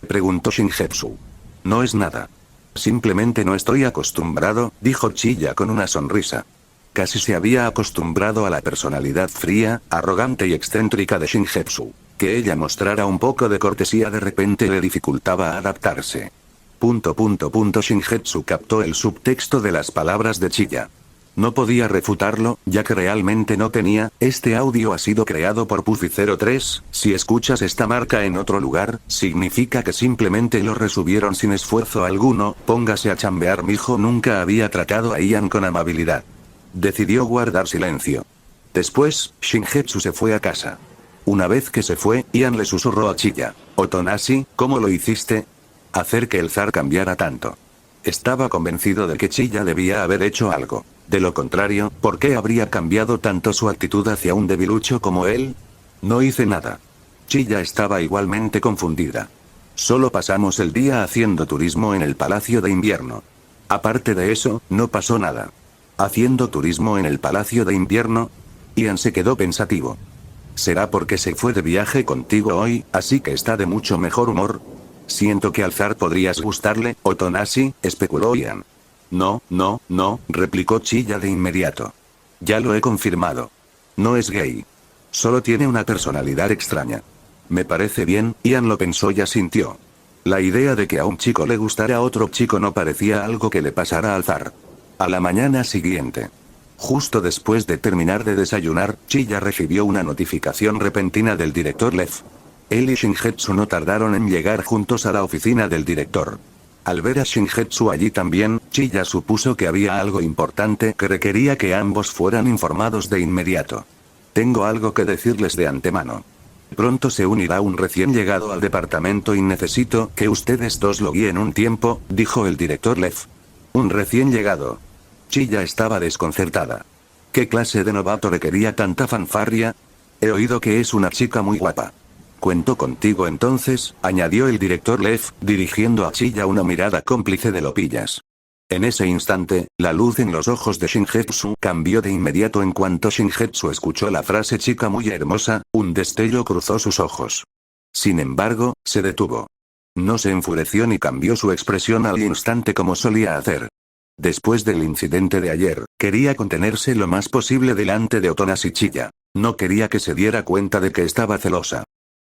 preguntó Shingetsu. No es nada. Simplemente no estoy acostumbrado, dijo Chilla con una sonrisa. Casi se había acostumbrado a la personalidad fría, arrogante y excéntrica de Shingetsu. Que ella mostrara un poco de cortesía de repente le dificultaba adaptarse. Shingetsu captó el subtexto de las palabras de Chilla. No podía refutarlo, ya que realmente no tenía. Este audio ha sido creado por Puffy03, si escuchas esta marca en otro lugar, significa que simplemente lo resubieron sin esfuerzo alguno. Póngase a chambear, mijo. Nunca había tratado a Ian con amabilidad. Decidió guardar silencio. Después, Shingetsu se fue a casa. Una vez que se fue, Ian le susurró a Chilla. Otonashi, ¿cómo lo hiciste? Hacer que el zar cambiara tanto. Estaba convencido de que Chilla debía haber hecho algo. De lo contrario, ¿por qué habría cambiado tanto su actitud hacia un debilucho como él? No hice nada. Chilla estaba igualmente confundida. Solo pasamos el día haciendo turismo en el Palacio de Invierno. Aparte de eso, no pasó nada. ¿Haciendo turismo en el Palacio de Invierno? Ian se quedó pensativo. ¿Será porque se fue de viaje contigo hoy, así que está de mucho mejor humor? Siento que al zar podrías gustarle, Otonashi, especuló Ian. No, replicó Chilla de inmediato. Ya lo he confirmado. No es gay. Solo tiene una personalidad extraña. Me parece bien, Ian lo pensó y asintió. La idea de que a un chico le gustara a otro chico no parecía algo que le pasara al zar. A la mañana siguiente. Justo después de terminar de desayunar, Chilla recibió una notificación repentina del director Lev. Él y Shingetsu no tardaron en llegar juntos a la oficina del director. Al ver a Shingetsu allí también, Chilla supuso que había algo importante que requería que ambos fueran informados de inmediato. Tengo algo que decirles de antemano. Pronto se unirá un recién llegado al departamento y necesito que ustedes dos lo guíen un tiempo, dijo el director Lev. Un recién llegado. Chilla estaba desconcertada. ¿Qué clase de novato requería tanta fanfarria? He oído que es una chica muy guapa. Cuento contigo entonces, añadió el director Lev, dirigiendo a Chilla una mirada cómplice de lo pillas. En ese instante, la luz en los ojos de Shingetsu cambió de inmediato en cuanto Shingetsu escuchó la frase chica muy hermosa, un destello cruzó sus ojos. Sin embargo, se detuvo. No se enfureció ni cambió su expresión al instante como solía hacer. Después del incidente de ayer, quería contenerse lo más posible delante de Otonashi Chilla. No quería que se diera cuenta de que estaba celosa.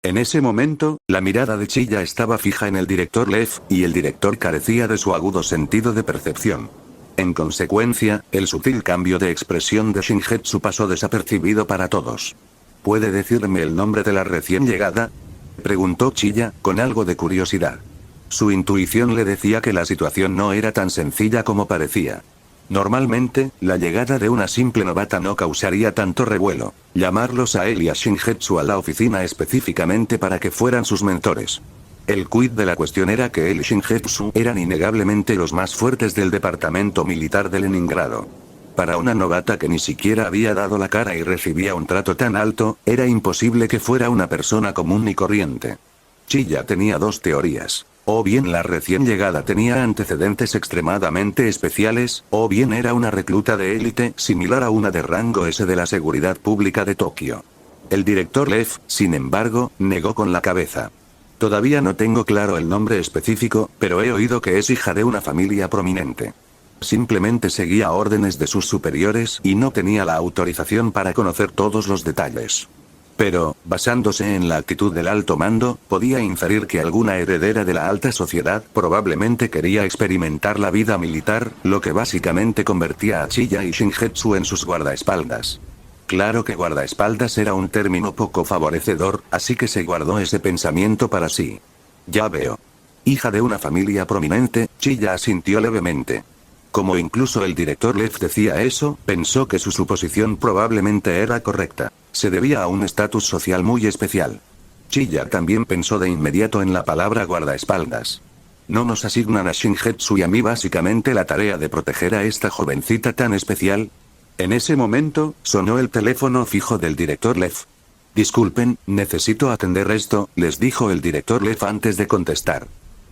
En ese momento, la mirada de Chilla estaba fija en el director Lev, y el director carecía de su agudo sentido de percepción. En consecuencia, el sutil cambio de expresión de Shingetsu pasó desapercibido para todos. ¿Puede decirme el nombre de la recién llegada?, preguntó Chilla, con algo de curiosidad. Su intuición le decía que la situación no era tan sencilla como parecía. Normalmente, la llegada de una simple novata no causaría tanto revuelo. Llamarlos a él y a Shingetsu a la oficina específicamente para que fueran sus mentores. El quid de la cuestión era que él y Shingetsu eran innegablemente los más fuertes del departamento militar de Leningrado. Para una novata que ni siquiera había dado la cara y recibía un trato tan alto, era imposible que fuera una persona común y corriente. Chilla tenía dos teorías. O bien la recién llegada tenía antecedentes extremadamente especiales, o bien era una recluta de élite similar a una de rango S de la seguridad pública de Tokio. El director Lev, sin embargo, negó con la cabeza. Todavía no tengo claro el nombre específico, pero he oído que es hija de una familia prominente. Simplemente seguía órdenes de sus superiores y no tenía la autorización para conocer todos los detalles. Pero, basándose en la actitud del alto mando, podía inferir que alguna heredera de la alta sociedad probablemente quería experimentar la vida militar, lo que básicamente convertía a Chilla y Shingetsu en sus guardaespaldas. Claro que guardaespaldas era un término poco favorecedor, así que se guardó ese pensamiento para sí. Ya veo. Hija de una familia prominente, Chilla asintió levemente. Como incluso el director Lev decía eso, pensó que su suposición probablemente era correcta. Se debía a un estatus social muy especial. Chilla también pensó de inmediato en la palabra guardaespaldas. ¿No nos asignan a Shingetsu y a mí básicamente la tarea de proteger a esta jovencita tan especial? En ese momento, sonó el teléfono fijo del director Lev. Disculpen, necesito atender esto, les dijo el director Lev antes de contestar.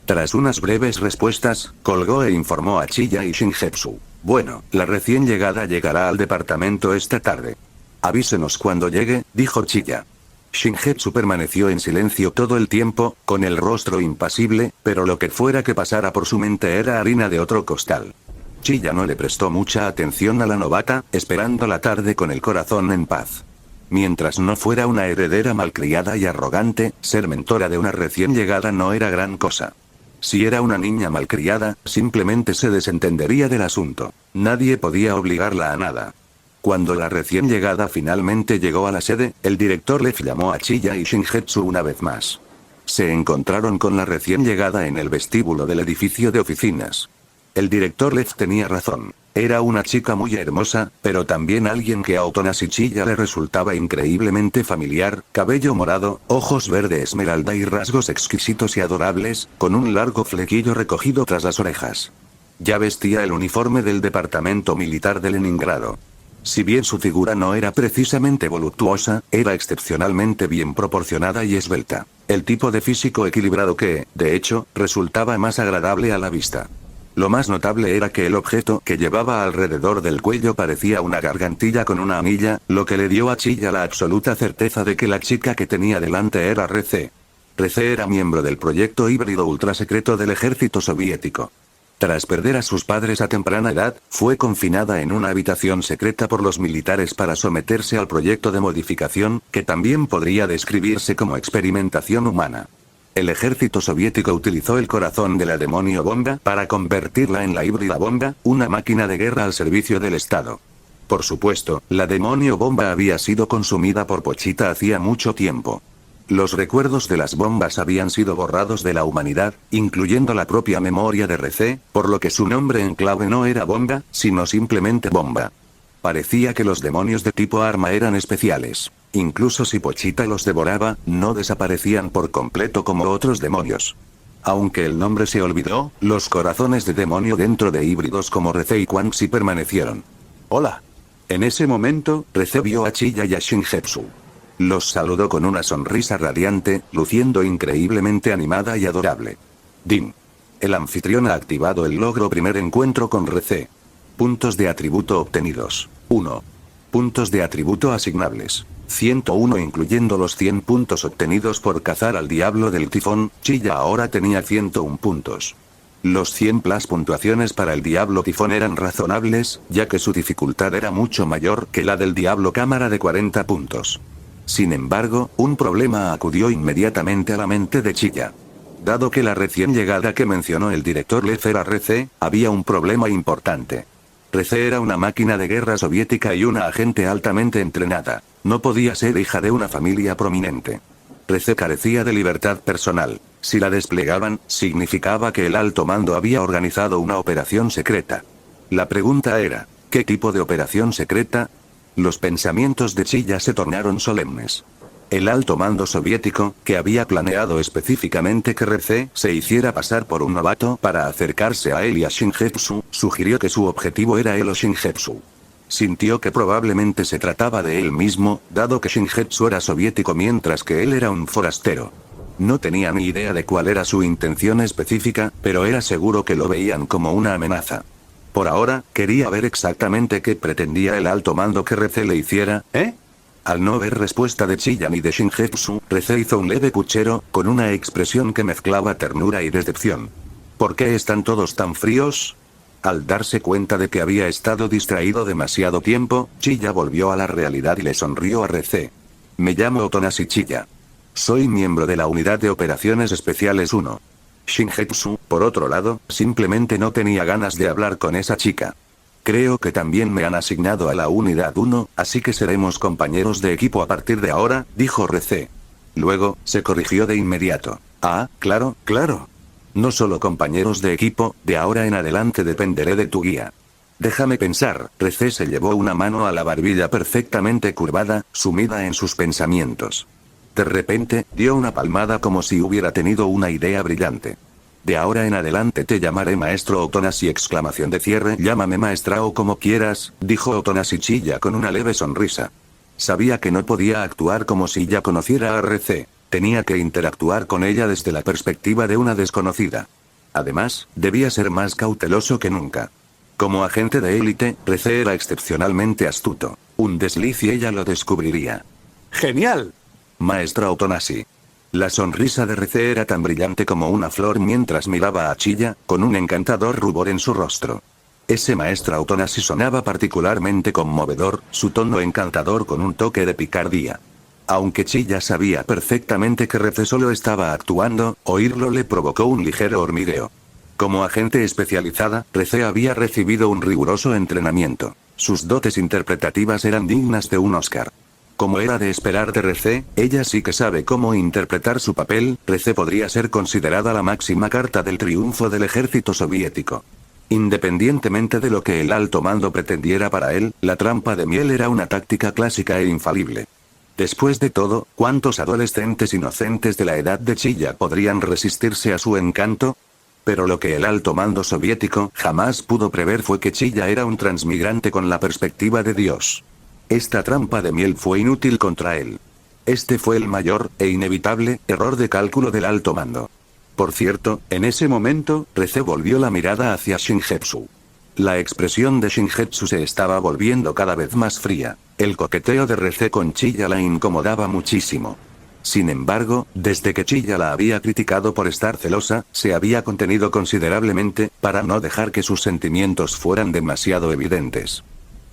Tras unas breves respuestas, colgó e informó a Chilla y Shingetsu. Bueno, la recién llegada llegará al departamento esta tarde. Avísenos cuando llegue, dijo Chilla. Shingetsu permaneció en silencio todo el tiempo, con el rostro impasible, pero lo que fuera que pasara por su mente era harina de otro costal. Chiya no le prestó mucha atención a la novata, esperando la tarde con el corazón en paz. Mientras no fuera una heredera malcriada y arrogante, ser mentora de una recién llegada no era gran cosa. Si era una niña malcriada, simplemente se desentendería del asunto. Nadie podía obligarla a nada. Cuando la recién llegada finalmente llegó a la sede, el director Lev llamó a Chiya y Shingetsu una vez más. Se encontraron con la recién llegada en el vestíbulo del edificio de oficinas. El director Lev tenía razón. Era una chica muy hermosa, pero también alguien que a Otonashi Chiya le resultaba increíblemente familiar, cabello morado, ojos verde esmeralda y rasgos exquisitos y adorables, con un largo flequillo recogido tras las orejas. Ya vestía el uniforme del departamento militar de Leningrado. Si bien su figura no era precisamente voluptuosa, era excepcionalmente bien proporcionada y esbelta. El tipo de físico equilibrado que, de hecho, resultaba más agradable a la vista. Lo más notable era que el objeto que llevaba alrededor del cuello parecía una gargantilla con una anilla, lo que le dio a Chiya la absoluta certeza de que la chica que tenía delante era Rece. Rece era miembro del proyecto híbrido ultrasecreto del ejército soviético. Tras perder a sus padres a temprana edad, fue confinada en una habitación secreta por los militares para someterse al proyecto de modificación, que también podría describirse como experimentación humana. El ejército soviético utilizó el corazón de la demonio bomba para convertirla en la híbrida bomba, una máquina de guerra al servicio del Estado. Por supuesto, la demonio bomba había sido consumida por Pochita hacía mucho tiempo. Los recuerdos de las bombas habían sido borrados de la humanidad, incluyendo la propia memoria de Rece, por lo que su nombre en clave no era bomba, sino simplemente bomba. Parecía que los demonios de tipo arma eran especiales. Incluso si Pochita los devoraba, no desaparecían por completo como otros demonios. Aunque el nombre se olvidó, los corazones de demonio dentro de híbridos como Rece y Quan sí permanecieron. ¡Hola! En ese momento, Rece vio a Chiya y a Shingetsu. Los saludó con una sonrisa radiante, luciendo increíblemente animada y adorable. Din. El anfitrión ha activado el logro primer encuentro con Rece. Puntos de atributo obtenidos. 1. Puntos de atributo asignables. 101 incluyendo los 100 puntos obtenidos por cazar al diablo del tifón, Chiya ahora tenía 101 puntos. Los 100 plus puntuaciones para el diablo tifón eran razonables, ya que su dificultad era mucho mayor que la del diablo cámara de 40 puntos. Sin embargo, un problema acudió inmediatamente a la mente de Chiya. Dado que la recién llegada que mencionó el director Lev era Rece, había un problema importante. Rece era una máquina de guerra soviética y una agente altamente entrenada. No podía ser hija de una familia prominente. Rece carecía de libertad personal. Si la desplegaban, significaba que el alto mando había organizado una operación secreta. La pregunta era, ¿qué tipo de operación secreta? Los pensamientos de Chiya se tornaron solemnes. El alto mando soviético, que había planeado específicamente que Rece se hiciera pasar por un novato para acercarse a él y a Shingetsu, sugirió que su objetivo era él o Shingetsu. Sintió que probablemente se trataba de él mismo, dado que Shingetsu era soviético mientras que él era un forastero. No tenía ni idea de cuál era su intención específica, pero era seguro que lo veían como una amenaza. Por ahora, quería ver exactamente qué pretendía el alto mando que Rece le hiciera, ¿eh? Al no ver respuesta de Chiya ni de Shingetsu, Rece hizo un leve puchero, con una expresión que mezclaba ternura y decepción. ¿Por qué están todos tan fríos? Al darse cuenta de que había estado distraído demasiado tiempo, Chiya volvió a la realidad y le sonrió a Rece. Me llamo Otonashi Chiya. Soy miembro de la Unidad de Operaciones Especiales 1. Shingetsu, por otro lado, simplemente no tenía ganas de hablar con esa chica. Creo que también me han asignado a la Unidad 1, así que seremos compañeros de equipo a partir de ahora, dijo Rece. Luego, se corrigió de inmediato. Ah, claro, claro. No solo compañeros de equipo, de ahora en adelante dependeré de tu guía. Déjame pensar, Rece se llevó una mano a la barbilla perfectamente curvada, sumida en sus pensamientos. De repente, dio una palmada como si hubiera tenido una idea brillante. De ahora en adelante te llamaré maestro Otonashi exclamación de cierre. Llámame maestra o como quieras, dijo Otonashi Chiya con una leve sonrisa. Sabía que no podía actuar como si ya conociera a Rece. Tenía que interactuar con ella desde la perspectiva de una desconocida. Además, debía ser más cauteloso que nunca. Como agente de élite, Rece era excepcionalmente astuto. Un desliz y ella lo descubriría. ¡Genial! Maestra Otonasi. La sonrisa de Rece era tan brillante como una flor mientras miraba a Chilla, con un encantador rubor en su rostro. Ese maestra Otonasi sonaba particularmente conmovedor, su tono encantador con un toque de picardía. Aunque Chilla sabía perfectamente que Rece solo estaba actuando, oírlo le provocó un ligero hormigueo. Como agente especializada, Rece había recibido un riguroso entrenamiento. Sus dotes interpretativas eran dignas de un Oscar. Como era de esperar de Rece, ella sí que sabe cómo interpretar su papel. Rece podría ser considerada la máxima carta del triunfo del ejército soviético. Independientemente de lo que el alto mando pretendiera para él, la trampa de miel era una táctica clásica e infalible. Después de todo, ¿cuántos adolescentes inocentes de la edad de Chilla podrían resistirse a su encanto? Pero lo que el alto mando soviético jamás pudo prever fue que Chilla era un transmigrante con la perspectiva de Dios. Esta trampa de miel fue inútil contra él. Este fue el mayor, e inevitable, error de cálculo del alto mando. Por cierto, en ese momento, Rece volvió la mirada hacia Shingetsu. La expresión de Shingetsu se estaba volviendo cada vez más fría. El coqueteo de Rece con Chilla la incomodaba muchísimo. Sin embargo, desde que Chilla la había criticado por estar celosa, se había contenido considerablemente, para no dejar que sus sentimientos fueran demasiado evidentes.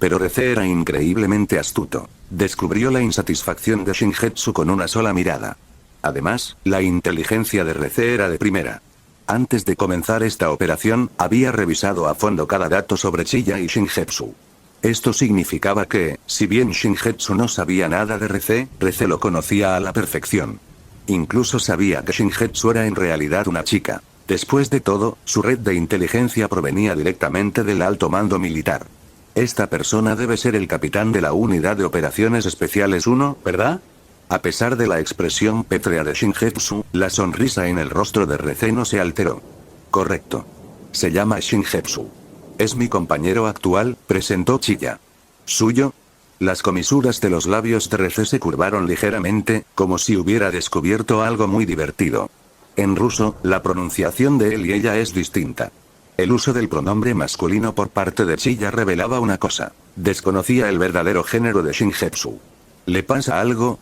Pero Rece era increíblemente astuto. Descubrió la insatisfacción de Shingetsu con una sola mirada. Además, la inteligencia de Rece era de primera. Antes de comenzar esta operación, había revisado a fondo cada dato sobre Chilla y Shingetsu. Esto significaba que, si bien Shingetsu no sabía nada de Rece, Rece lo conocía a la perfección. Incluso sabía que Shingetsu era en realidad una chica. Después de todo, su red de inteligencia provenía directamente del alto mando militar. Esta persona debe ser el capitán de la Unidad de Operaciones Especiales 1, ¿verdad? A pesar de la expresión pétrea de Shingetsu, la sonrisa en el rostro de Rece no se alteró. Correcto. Se llama Shingetsu. Es mi compañero actual, presentó Chilla. ¿Suyo? Las comisuras de los labios de Rece se curvaron ligeramente, como si hubiera descubierto algo muy divertido. En ruso, la pronunciación de él y ella es distinta. El uso del pronombre masculino por parte de Chilla revelaba una cosa. Desconocía el verdadero género de Shingetsu. ¿Le pasa algo?,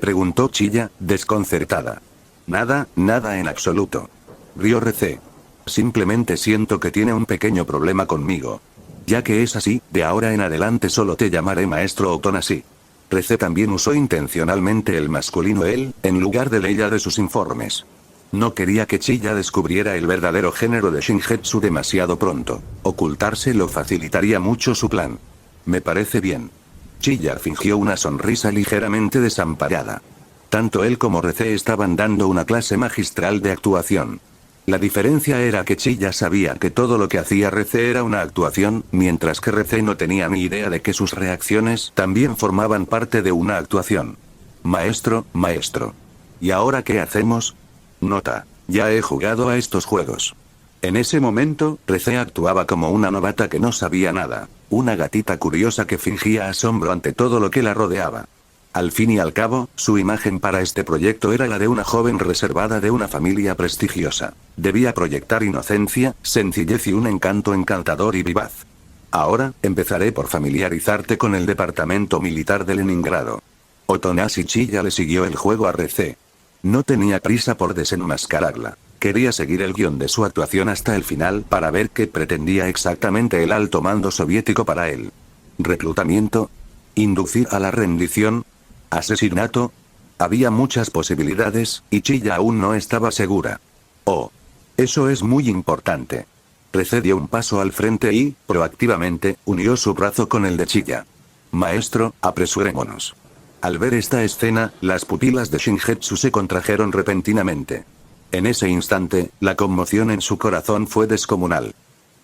preguntó Chilla, desconcertada. Nada, nada en absoluto. Rió Rece. Simplemente siento que tiene un pequeño problema conmigo. Ya que es así, de ahora en adelante solo te llamaré maestro Otonasi. Rece también usó intencionalmente el masculino él, en lugar de ella de sus informes. No quería que Chilla descubriera el verdadero género de Shingetsu demasiado pronto. Ocultárselo facilitaría mucho su plan. Me parece bien. Chilla fingió una sonrisa ligeramente desamparada. Tanto él como Rece estaban dando una clase magistral de actuación. La diferencia era que Chilla sabía que todo lo que hacía Rece era una actuación, mientras que Rece no tenía ni idea de que sus reacciones también formaban parte de una actuación. Maestro, maestro. ¿Y ahora qué hacemos? Nota. Ya he jugado a estos juegos. En ese momento, Rece actuaba como una novata que no sabía nada. Una gatita curiosa que fingía asombro ante todo lo que la rodeaba. Al fin y al cabo, su imagen para este proyecto era la de una joven reservada de una familia prestigiosa. Debía proyectar inocencia, sencillez y un encanto encantador y vivaz. Ahora, empezaré por familiarizarte con el departamento militar de Leningrado. Otonasi Chilla le siguió el juego a Rece. No tenía prisa por desenmascararla. Quería seguir el guión de su actuación hasta el final para ver qué pretendía exactamente el alto mando soviético para él. Reclutamiento. Inducir a la rendición. Asesinato. Había muchas posibilidades, y Chilla aún no estaba segura. Oh. Eso es muy importante. Rece dio un paso al frente y, proactivamente, unió su brazo con el de Chilla. Maestro, apresurémonos. Al ver esta escena, las pupilas de Shingetsu se contrajeron repentinamente. En ese instante, la conmoción en su corazón fue descomunal.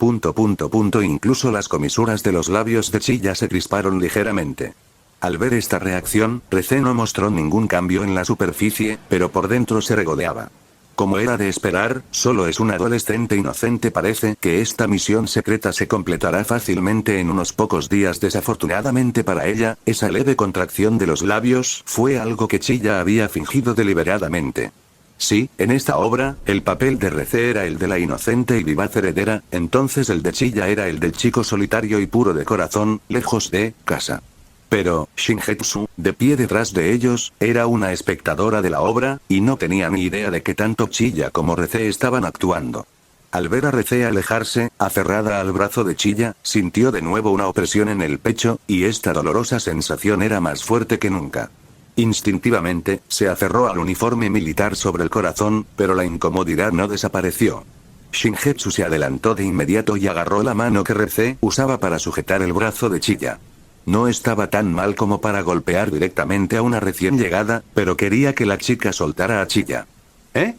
Incluso las comisuras de los labios de Chilla se crisparon ligeramente. Al ver esta reacción, Rece no mostró ningún cambio en la superficie, pero por dentro se regodeaba. Como era de esperar, solo es un adolescente inocente. Parece que esta misión secreta se completará fácilmente en unos pocos días. Desafortunadamente para ella, esa leve contracción de los labios fue algo que Chilla había fingido deliberadamente. Sí, en esta obra, el papel de Rece era el de la inocente y vivaz heredera, entonces el de Chilla era el del chico solitario y puro de corazón, lejos de casa. Pero, Shingetsu, de pie detrás de ellos, era una espectadora de la obra, y no tenía ni idea de que tanto Chilla como Rece estaban actuando. Al ver a Rece alejarse, aferrada al brazo de Chilla, sintió de nuevo una opresión en el pecho, y esta dolorosa sensación era más fuerte que nunca. Instintivamente, se aferró al uniforme militar sobre el corazón, pero la incomodidad no desapareció. Shingetsu se adelantó de inmediato y agarró la mano que Rece usaba para sujetar el brazo de Chilla. No estaba tan mal como para golpear directamente a una recién llegada, pero quería que la chica soltara a Chilla. ¿Eh?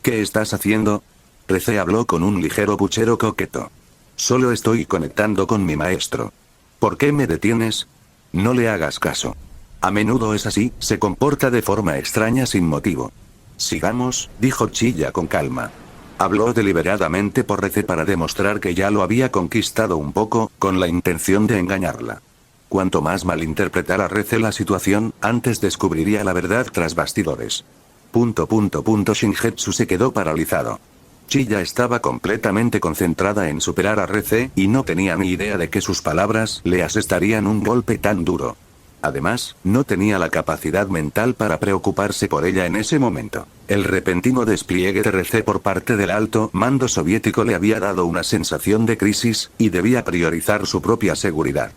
¿Qué estás haciendo? Rece habló con un ligero puchero coqueto. Solo estoy conectando con mi maestro. ¿Por qué me detienes? No le hagas caso. A menudo es así, se comporta de forma extraña sin motivo. Sigamos, dijo Chilla con calma. Habló deliberadamente por Rece para demostrar que ya lo había conquistado un poco, con la intención de engañarla. Cuanto más malinterpretara Rece la situación, antes descubriría la verdad tras bastidores. Shingetsu se quedó paralizado. Chilla estaba completamente concentrada en superar a Rece, y no tenía ni idea de que sus palabras le asestarían un golpe tan duro. Además, no tenía la capacidad mental para preocuparse por ella en ese momento. El repentino despliegue de Rece por parte del alto mando soviético le había dado una sensación de crisis, y debía priorizar su propia seguridad.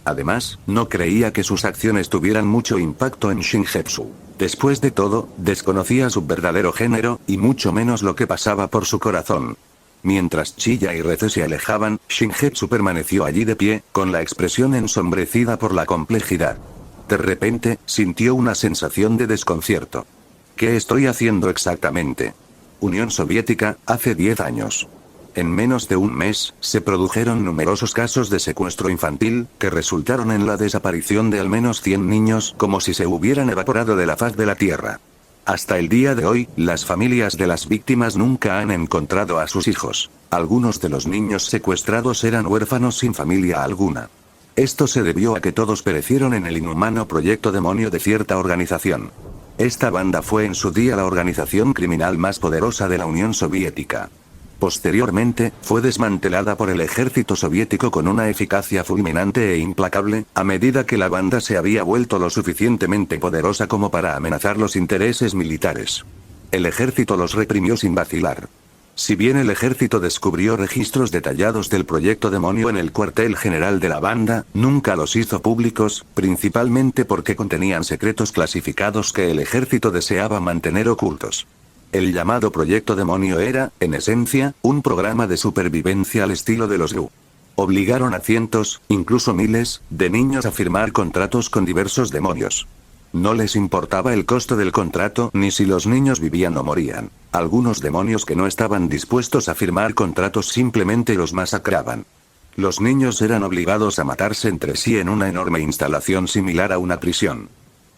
Además, no creía que sus acciones tuvieran mucho impacto en Shingetsu. Después de todo, desconocía su verdadero género, y mucho menos lo que pasaba por su corazón. Mientras Chilla y Rece se alejaban, Shingetsu permaneció allí de pie, con la expresión ensombrecida por la complejidad. De repente, sintió una sensación de desconcierto. ¿Qué estoy haciendo exactamente? Unión Soviética, hace 10 años. En menos de un mes, se produjeron numerosos casos de secuestro infantil, que resultaron en la desaparición de al menos 100 niños, como si se hubieran evaporado de la faz de la Tierra. Hasta el día de hoy, las familias de las víctimas nunca han encontrado a sus hijos. Algunos de los niños secuestrados eran huérfanos sin familia alguna. Esto se debió a que todos perecieron en el inhumano proyecto demonio de cierta organización. Esta banda fue en su día la organización criminal más poderosa de la Unión Soviética. Posteriormente, fue desmantelada por el ejército soviético con una eficacia fulminante e implacable, a medida que la banda se había vuelto lo suficientemente poderosa como para amenazar los intereses militares. El ejército los reprimió sin vacilar. Si bien el ejército descubrió registros detallados del proyecto demonio en el cuartel general de la banda, nunca los hizo públicos, principalmente porque contenían secretos clasificados que el ejército deseaba mantener ocultos. El llamado Proyecto Demonio era, en esencia, un programa de supervivencia al estilo de los GRU. Obligaron a cientos, incluso miles, de niños a firmar contratos con diversos demonios. No les importaba el costo del contrato ni si los niños vivían o morían. Algunos demonios que no estaban dispuestos a firmar contratos simplemente los masacraban. Los niños eran obligados a matarse entre sí en una enorme instalación similar a una prisión.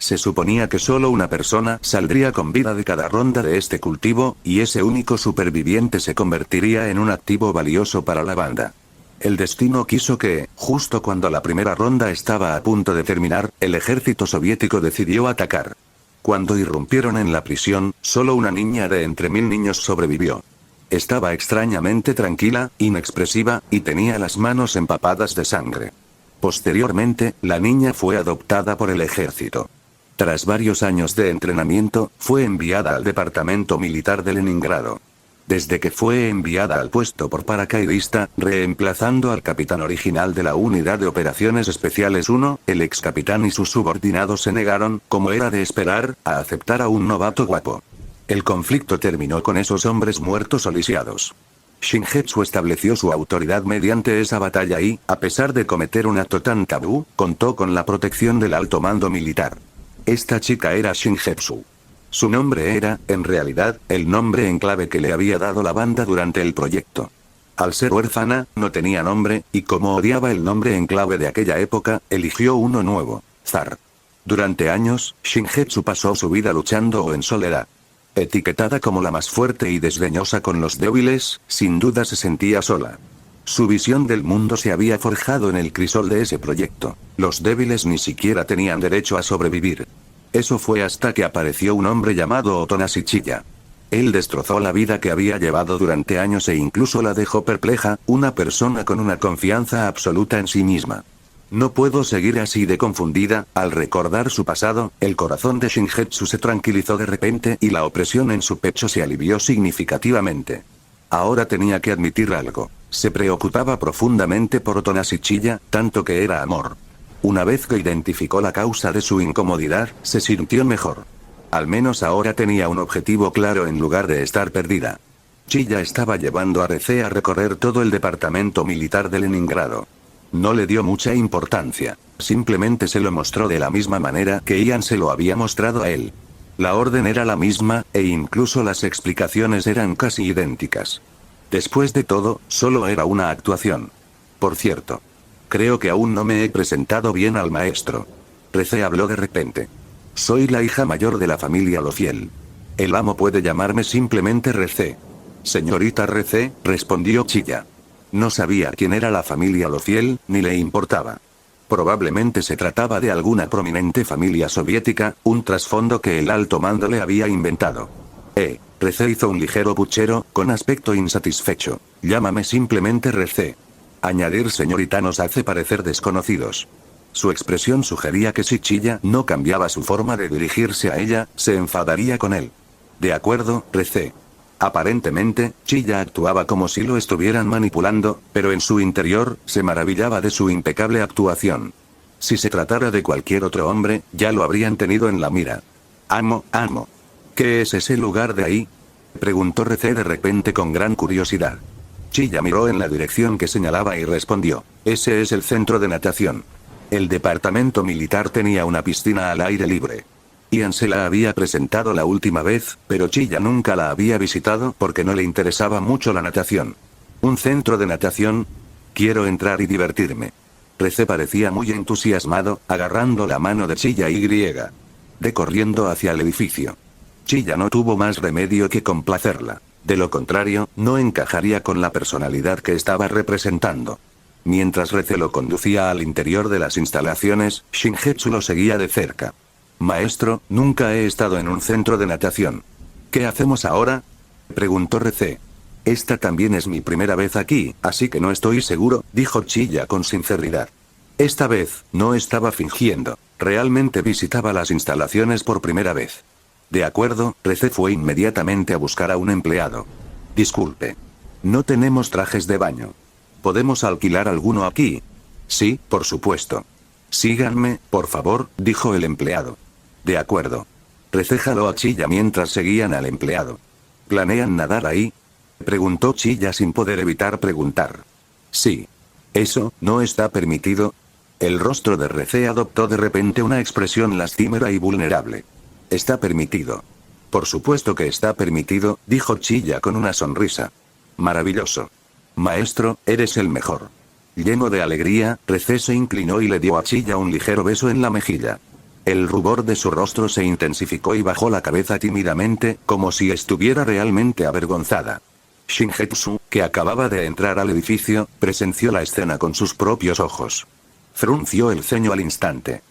Se suponía que solo una persona saldría con vida de cada ronda de este cultivo, y ese único superviviente se convertiría en un activo valioso para la banda. El destino quiso que, justo cuando la primera ronda estaba a punto de terminar, el ejército soviético decidió atacar. Cuando irrumpieron en la prisión, solo una niña de entre 1000 niños sobrevivió. Estaba extrañamente tranquila, inexpresiva, y tenía las manos empapadas de sangre. Posteriormente, la niña fue adoptada por el ejército. Tras varios años de entrenamiento, fue enviada al departamento militar de Leningrado. Desde que fue enviada al puesto por paracaidista, reemplazando al capitán original de la Unidad de Operaciones Especiales 1, el ex capitán y sus subordinados se negaron, como era de esperar, a aceptar a un novato guapo. El conflicto terminó con esos hombres muertos o lisiados. Shingetsu estableció su autoridad mediante esa batalla y, a pesar de cometer un acto tan tabú, contó con la protección del alto mando militar. Esta chica era Shingetsu. Su nombre era, en realidad, el nombre en clave que le había dado la banda durante el proyecto. Al ser huérfana, no tenía nombre, y como odiaba el nombre en clave de aquella época, eligió uno nuevo, Zar. Durante años, Shingetsu pasó su vida luchando o en soledad. Etiquetada como la más fuerte y desdeñosa con los débiles, sin duda se sentía sola. Su visión del mundo se había forjado en el crisol de ese proyecto. Los débiles ni siquiera tenían derecho a sobrevivir. Eso fue hasta que apareció un hombre llamado Otonashi Chilla. Él destrozó la vida que había llevado durante años e incluso la dejó perpleja, una persona con una confianza absoluta en sí misma. No puedo seguir así de confundida. Al recordar su pasado, el corazón de Shingetsu se tranquilizó de repente y la opresión en su pecho se alivió significativamente. Ahora tenía que admitir algo. Se preocupaba profundamente por Otonashi Chiya, tanto que era amor. Una vez que identificó la causa de su incomodidad, se sintió mejor. Al menos ahora tenía un objetivo claro en lugar de estar perdida. Chiya estaba llevando a RC a recorrer todo el departamento militar de Leningrado. No le dio mucha importancia, simplemente se lo mostró de la misma manera que Ian se lo había mostrado a él. La orden era la misma, e incluso las explicaciones eran casi idénticas. Después de todo, solo era una actuación. Por cierto, creo que aún no me he presentado bien al maestro. RC habló de repente. Soy la hija mayor de la familia Lofiel. El amo puede llamarme simplemente RC. Señorita RC, respondió Chiya. No sabía quién era la familia Lofiel, ni le importaba. Probablemente se trataba de alguna prominente familia soviética, un trasfondo que el alto mando le había inventado. RC hizo un ligero puchero, con aspecto insatisfecho. Llámame simplemente RC. Añadir señorita nos hace parecer desconocidos. Su expresión sugería que si Chiya no cambiaba su forma de dirigirse a ella, se enfadaría con él. De acuerdo, RC. Aparentemente, Chiya actuaba como si lo estuvieran manipulando, pero en su interior, se maravillaba de su impecable actuación. Si se tratara de cualquier otro hombre, ya lo habrían tenido en la mira. Amo. ¿Qué es ese lugar de ahí? Preguntó RC de repente con gran curiosidad. Chiya miró en la dirección que señalaba y respondió. Ese es el centro de natación. El departamento militar tenía una piscina al aire libre. Ian se la había presentado la última vez, pero Chiya nunca la había visitado porque no le interesaba mucho la natación. ¿Un centro de natación? Quiero entrar y divertirme. RC parecía muy entusiasmado, agarrando la mano de Chiya de corriendo hacia el edificio. Chiya no tuvo más remedio que complacerla. De lo contrario, no encajaría con la personalidad que estaba representando. Mientras RC lo conducía al interior de las instalaciones, Shingetsu lo seguía de cerca. Maestro, nunca he estado en un centro de natación. ¿Qué hacemos ahora? Preguntó RC. Esta también es mi primera vez aquí, así que no estoy seguro, dijo Chiya con sinceridad. Esta vez, no estaba fingiendo. Realmente visitaba las instalaciones por primera vez. De acuerdo, RC fue inmediatamente a buscar a un empleado. Disculpe. No tenemos trajes de baño. ¿Podemos alquilar alguno aquí? Sí, por supuesto. Síganme, por favor, dijo el empleado. De acuerdo. RC jaló a Chiya mientras seguían al empleado. ¿Planean nadar ahí? Preguntó Chiya sin poder evitar preguntar. Sí. ¿Eso no está permitido? El rostro de RC adoptó de repente una expresión lastimera y vulnerable. Está permitido. Por supuesto que está permitido, dijo Chiya con una sonrisa. Maravilloso. Maestro, eres el mejor. Lleno de alegría, RC se inclinó y le dio a Chiya un ligero beso en la mejilla. El rubor de su rostro se intensificó y bajó la cabeza tímidamente, como si estuviera realmente avergonzada. Shingetsu, que acababa de entrar al edificio, presenció la escena con sus propios ojos. Frunció el ceño al instante.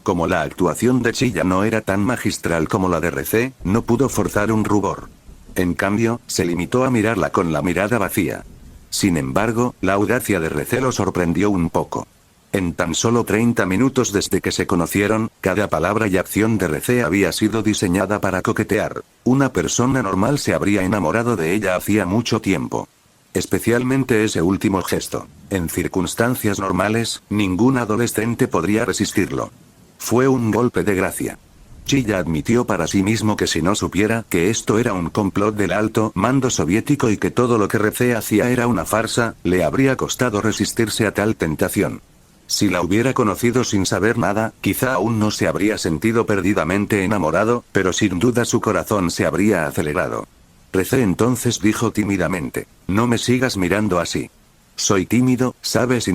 Como la actuación de Chiya no era tan magistral como la de RC, no pudo forzar un rubor. En cambio, se limitó a mirarla con la mirada vacía. Sin embargo, la audacia de RC lo sorprendió un poco. En tan solo 30 minutos desde que se conocieron, cada palabra y acción de RC había sido diseñada para coquetear. Una persona normal se habría enamorado de ella hacía mucho tiempo. Especialmente ese último gesto. En circunstancias normales, ningún adolescente podría resistirlo. Fue un golpe de gracia. Chiya admitió para sí mismo que si no supiera que esto era un complot del alto mando soviético y que todo lo que RC hacía era una farsa, le habría costado resistirse a tal tentación. Si la hubiera conocido sin saber nada, quizá aún no se habría sentido perdidamente enamorado, pero sin duda su corazón se habría acelerado. RC entonces dijo tímidamente, no me sigas mirando así. Soy tímido, ¿sabes?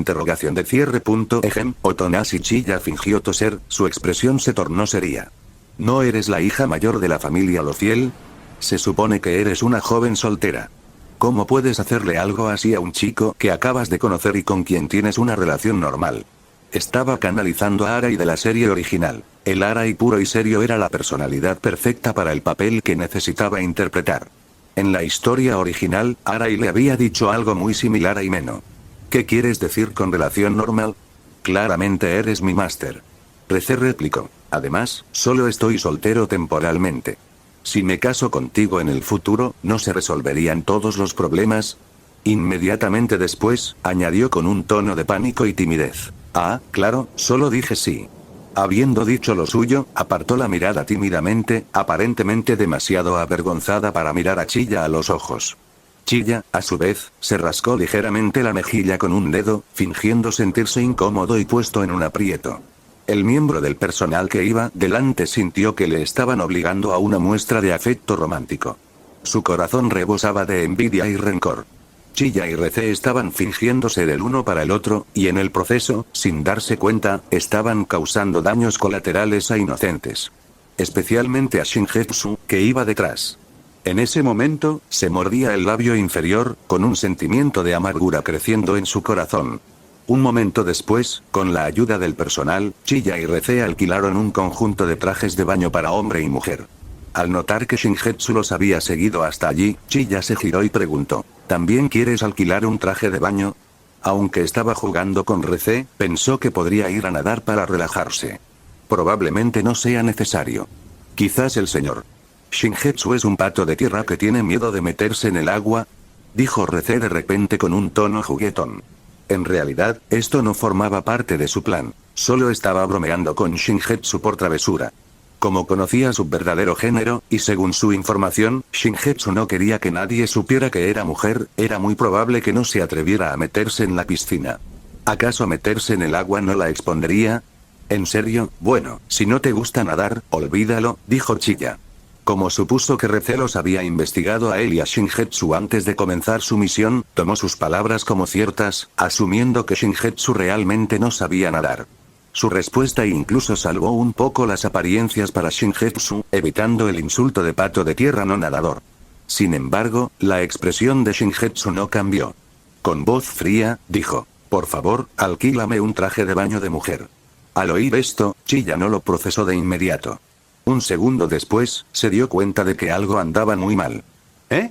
Otonashi Chiya fingió toser, su expresión se tornó seria. ¿No eres la hija mayor de la familia Lofiel? Se supone que eres una joven soltera. ¿Cómo puedes hacerle algo así a un chico que acabas de conocer y con quien tienes una relación normal? Estaba canalizando a Arai de la serie original. El Arai puro y serio era la personalidad perfecta para el papel que necesitaba interpretar. En la historia original, Arai le había dicho algo muy similar a Himeno. ¿Qué quieres decir con relación normal? Claramente eres mi máster. Recé replicó. Además, solo estoy soltero temporalmente. Si me caso contigo en el futuro, ¿no se resolverían todos los problemas? Inmediatamente después, añadió con un tono de pánico y timidez. Ah, claro, solo dije sí. Habiendo dicho lo suyo, apartó la mirada tímidamente, aparentemente demasiado avergonzada para mirar a Chilla a los ojos. Chilla, a su vez, se rascó ligeramente la mejilla con un dedo, fingiendo sentirse incómodo y puesto en un aprieto. El miembro del personal que iba delante sintió que le estaban obligando a una muestra de afecto romántico. Su corazón rebosaba de envidia y rencor. Chilla y Recé estaban fingiendo ser el uno para el otro, y en el proceso, sin darse cuenta, estaban causando daños colaterales a inocentes. Especialmente a Shingetsu, que iba detrás. En ese momento, se mordía el labio inferior, con un sentimiento de amargura creciendo en su corazón. Un momento después, con la ayuda del personal, Chilla y Recé alquilaron un conjunto de trajes de baño para hombre y mujer. Al notar que Shingetsu los había seguido hasta allí, Chilla se giró y preguntó, ¿también quieres alquilar un traje de baño? Aunque estaba jugando con Recé, pensó que podría ir a nadar para relajarse. Probablemente no sea necesario. Quizás el señor Shingetsu es un pato de tierra que tiene miedo de meterse en el agua, dijo Recé de repente con un tono juguetón. En realidad, esto no formaba parte de su plan, solo estaba bromeando con Shingetsu por travesura. Como conocía su verdadero género, y según su información, Shingetsu no quería que nadie supiera que era mujer, era muy probable que no se atreviera a meterse en la piscina. ¿Acaso meterse en el agua no la expondría? ¿En serio? Bueno, si no te gusta nadar, olvídalo, dijo Chilla. Como supuso que Recé los había investigado a él y a Shingetsu antes de comenzar su misión, tomó sus palabras como ciertas, asumiendo que Shingetsu realmente no sabía nadar. Su respuesta incluso salvó un poco las apariencias para Shingetsu, evitando el insulto de pato de tierra no nadador. Sin embargo, la expresión de Shingetsu no cambió. Con voz fría, dijo, por favor, alquílame un traje de baño de mujer. Al oír esto, Chilla no lo procesó de inmediato. Un segundo después, se dio cuenta de que algo andaba muy mal. ¿Eh?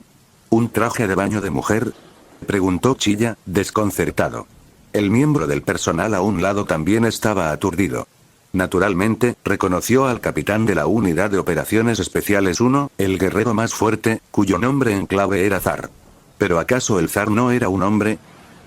¿Un traje de baño de mujer? Preguntó Chilla, desconcertado. El miembro del personal a un lado también estaba aturdido. Naturalmente, reconoció al capitán de la Unidad de Operaciones Especiales 1, el guerrero más fuerte, cuyo nombre en clave era Zar. ¿Pero acaso el Zar no era un hombre?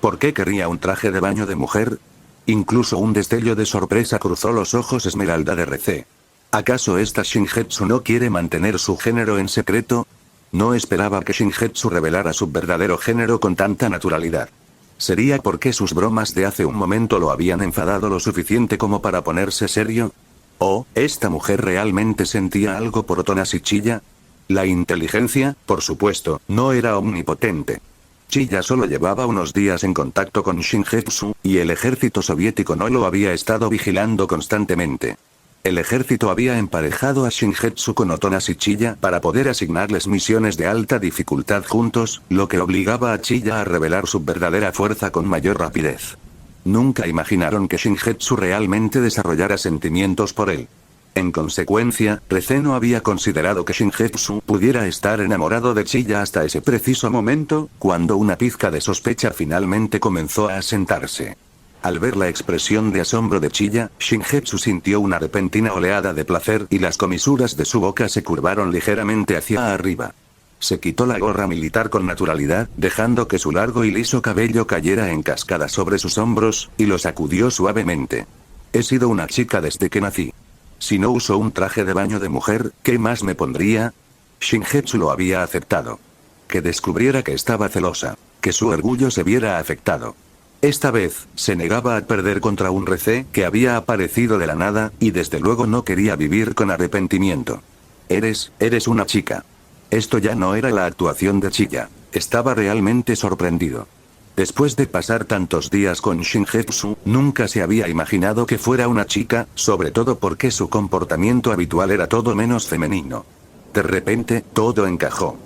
¿Por qué querría un traje de baño de mujer? Incluso un destello de sorpresa cruzó los ojos Esmeralda de Recé. ¿Acaso esta Shingetsu no quiere mantener su género en secreto? No esperaba que Shingetsu revelara su verdadero género con tanta naturalidad. ¿Sería porque sus bromas de hace un momento lo habían enfadado lo suficiente como para ponerse serio? ¿O, esta mujer realmente sentía algo por Otonas y Chilla? La inteligencia, por supuesto, no era omnipotente. Chilla solo llevaba unos días en contacto con Shingetsu, y el ejército soviético no lo había estado vigilando constantemente. El ejército había emparejado a Shingetsu con Otonas y Chilla para poder asignarles misiones de alta dificultad juntos, lo que obligaba a Chilla a revelar su verdadera fuerza con mayor rapidez. Nunca imaginaron que Shingetsu realmente desarrollara sentimientos por él. En consecuencia, Recé no había considerado que Shingetsu pudiera estar enamorado de Chilla hasta ese preciso momento, cuando una pizca de sospecha finalmente comenzó a asentarse. Al ver la expresión de asombro de Chilla, Shingetsu sintió una repentina oleada de placer y las comisuras de su boca se curvaron ligeramente hacia arriba. Se quitó la gorra militar con naturalidad, dejando que su largo y liso cabello cayera en cascada sobre sus hombros, y lo sacudió suavemente. He sido una chica desde que nací. Si no uso un traje de baño de mujer, ¿qué más me pondría? Shingetsu lo había aceptado. Que descubriera que estaba celosa. Que su orgullo se viera afectado. Esta vez, se negaba a perder contra un Recé que había aparecido de la nada, y desde luego no quería vivir con arrepentimiento. Eres una chica. Esto ya no era la actuación de Chilla. Estaba realmente sorprendido. Después de pasar tantos días con Shingetsu, nunca se había imaginado que fuera una chica, sobre todo porque su comportamiento habitual era todo menos femenino. De repente, todo encajó.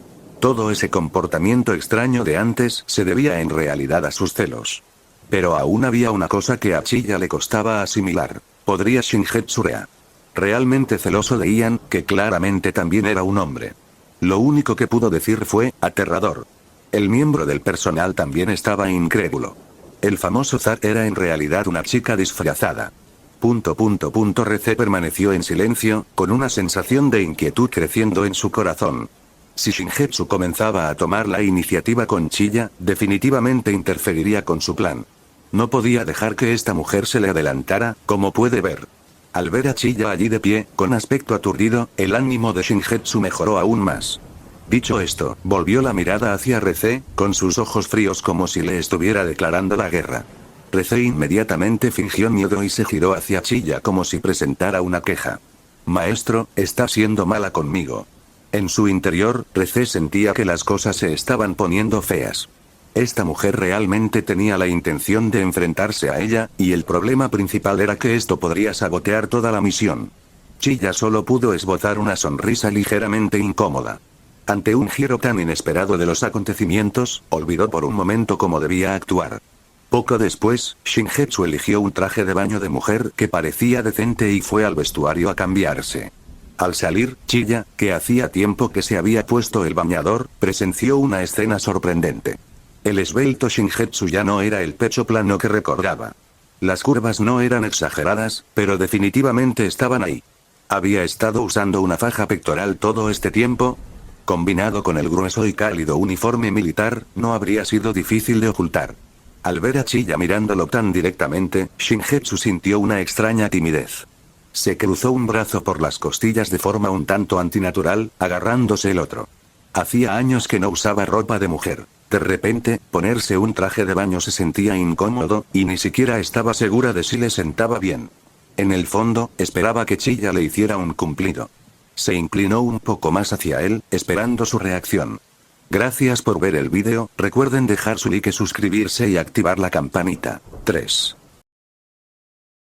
Todo ese comportamiento extraño de antes se debía en realidad a sus celos. Pero aún había una cosa que a Chilla le costaba asimilar. ¿Podría Shingetsu realmente celoso de Ian, que claramente también era un hombre? Lo único que pudo decir fue, aterrador. El miembro del personal también estaba incrédulo. El famoso zar era en realidad una chica disfrazada. Rece permaneció en silencio, con una sensación de inquietud creciendo en su corazón. Si Shingetsu comenzaba a tomar la iniciativa con Chiya, definitivamente interferiría con su plan. No podía dejar que esta mujer se le adelantara, como puede ver. Al ver a Chiya allí de pie, con aspecto aturdido, el ánimo de Shingetsu mejoró aún más. Dicho esto, volvió la mirada hacia Rece, con sus ojos fríos como si le estuviera declarando la guerra. Rece inmediatamente fingió miedo y se giró hacia Chiya como si presentara una queja. Maestro, está siendo mala conmigo. En su interior, Rece sentía que las cosas se estaban poniendo feas. Esta mujer realmente tenía la intención de enfrentarse a ella, y el problema principal era que esto podría sabotear toda la misión. Chiya solo pudo esbozar una sonrisa ligeramente incómoda. Ante un giro tan inesperado de los acontecimientos, olvidó por un momento cómo debía actuar. Poco después, Shingetsu eligió un traje de baño de mujer que parecía decente y fue al vestuario a cambiarse. Al salir, Chiya, que hacía tiempo que se había puesto el bañador, presenció una escena sorprendente. El esbelto Shingetsu ya no era el pecho plano que recordaba. Las curvas no eran exageradas, pero definitivamente estaban ahí. ¿Había estado usando una faja pectoral todo este tiempo? Combinado con el grueso y cálido uniforme militar, no habría sido difícil de ocultar. Al ver a Chiya mirándolo tan directamente, Shingetsu sintió una extraña timidez. Se cruzó un brazo por las costillas de forma un tanto antinatural, agarrándose el otro. Hacía años que no usaba ropa de mujer. De repente, ponerse un traje de baño se sentía incómodo, y ni siquiera estaba segura de si le sentaba bien. En el fondo, esperaba que Chiya le hiciera un cumplido. Se inclinó un poco más hacia él, esperando su reacción. Gracias por ver el vídeo, recuerden dejar su like, suscribirse y activar la campanita. 3.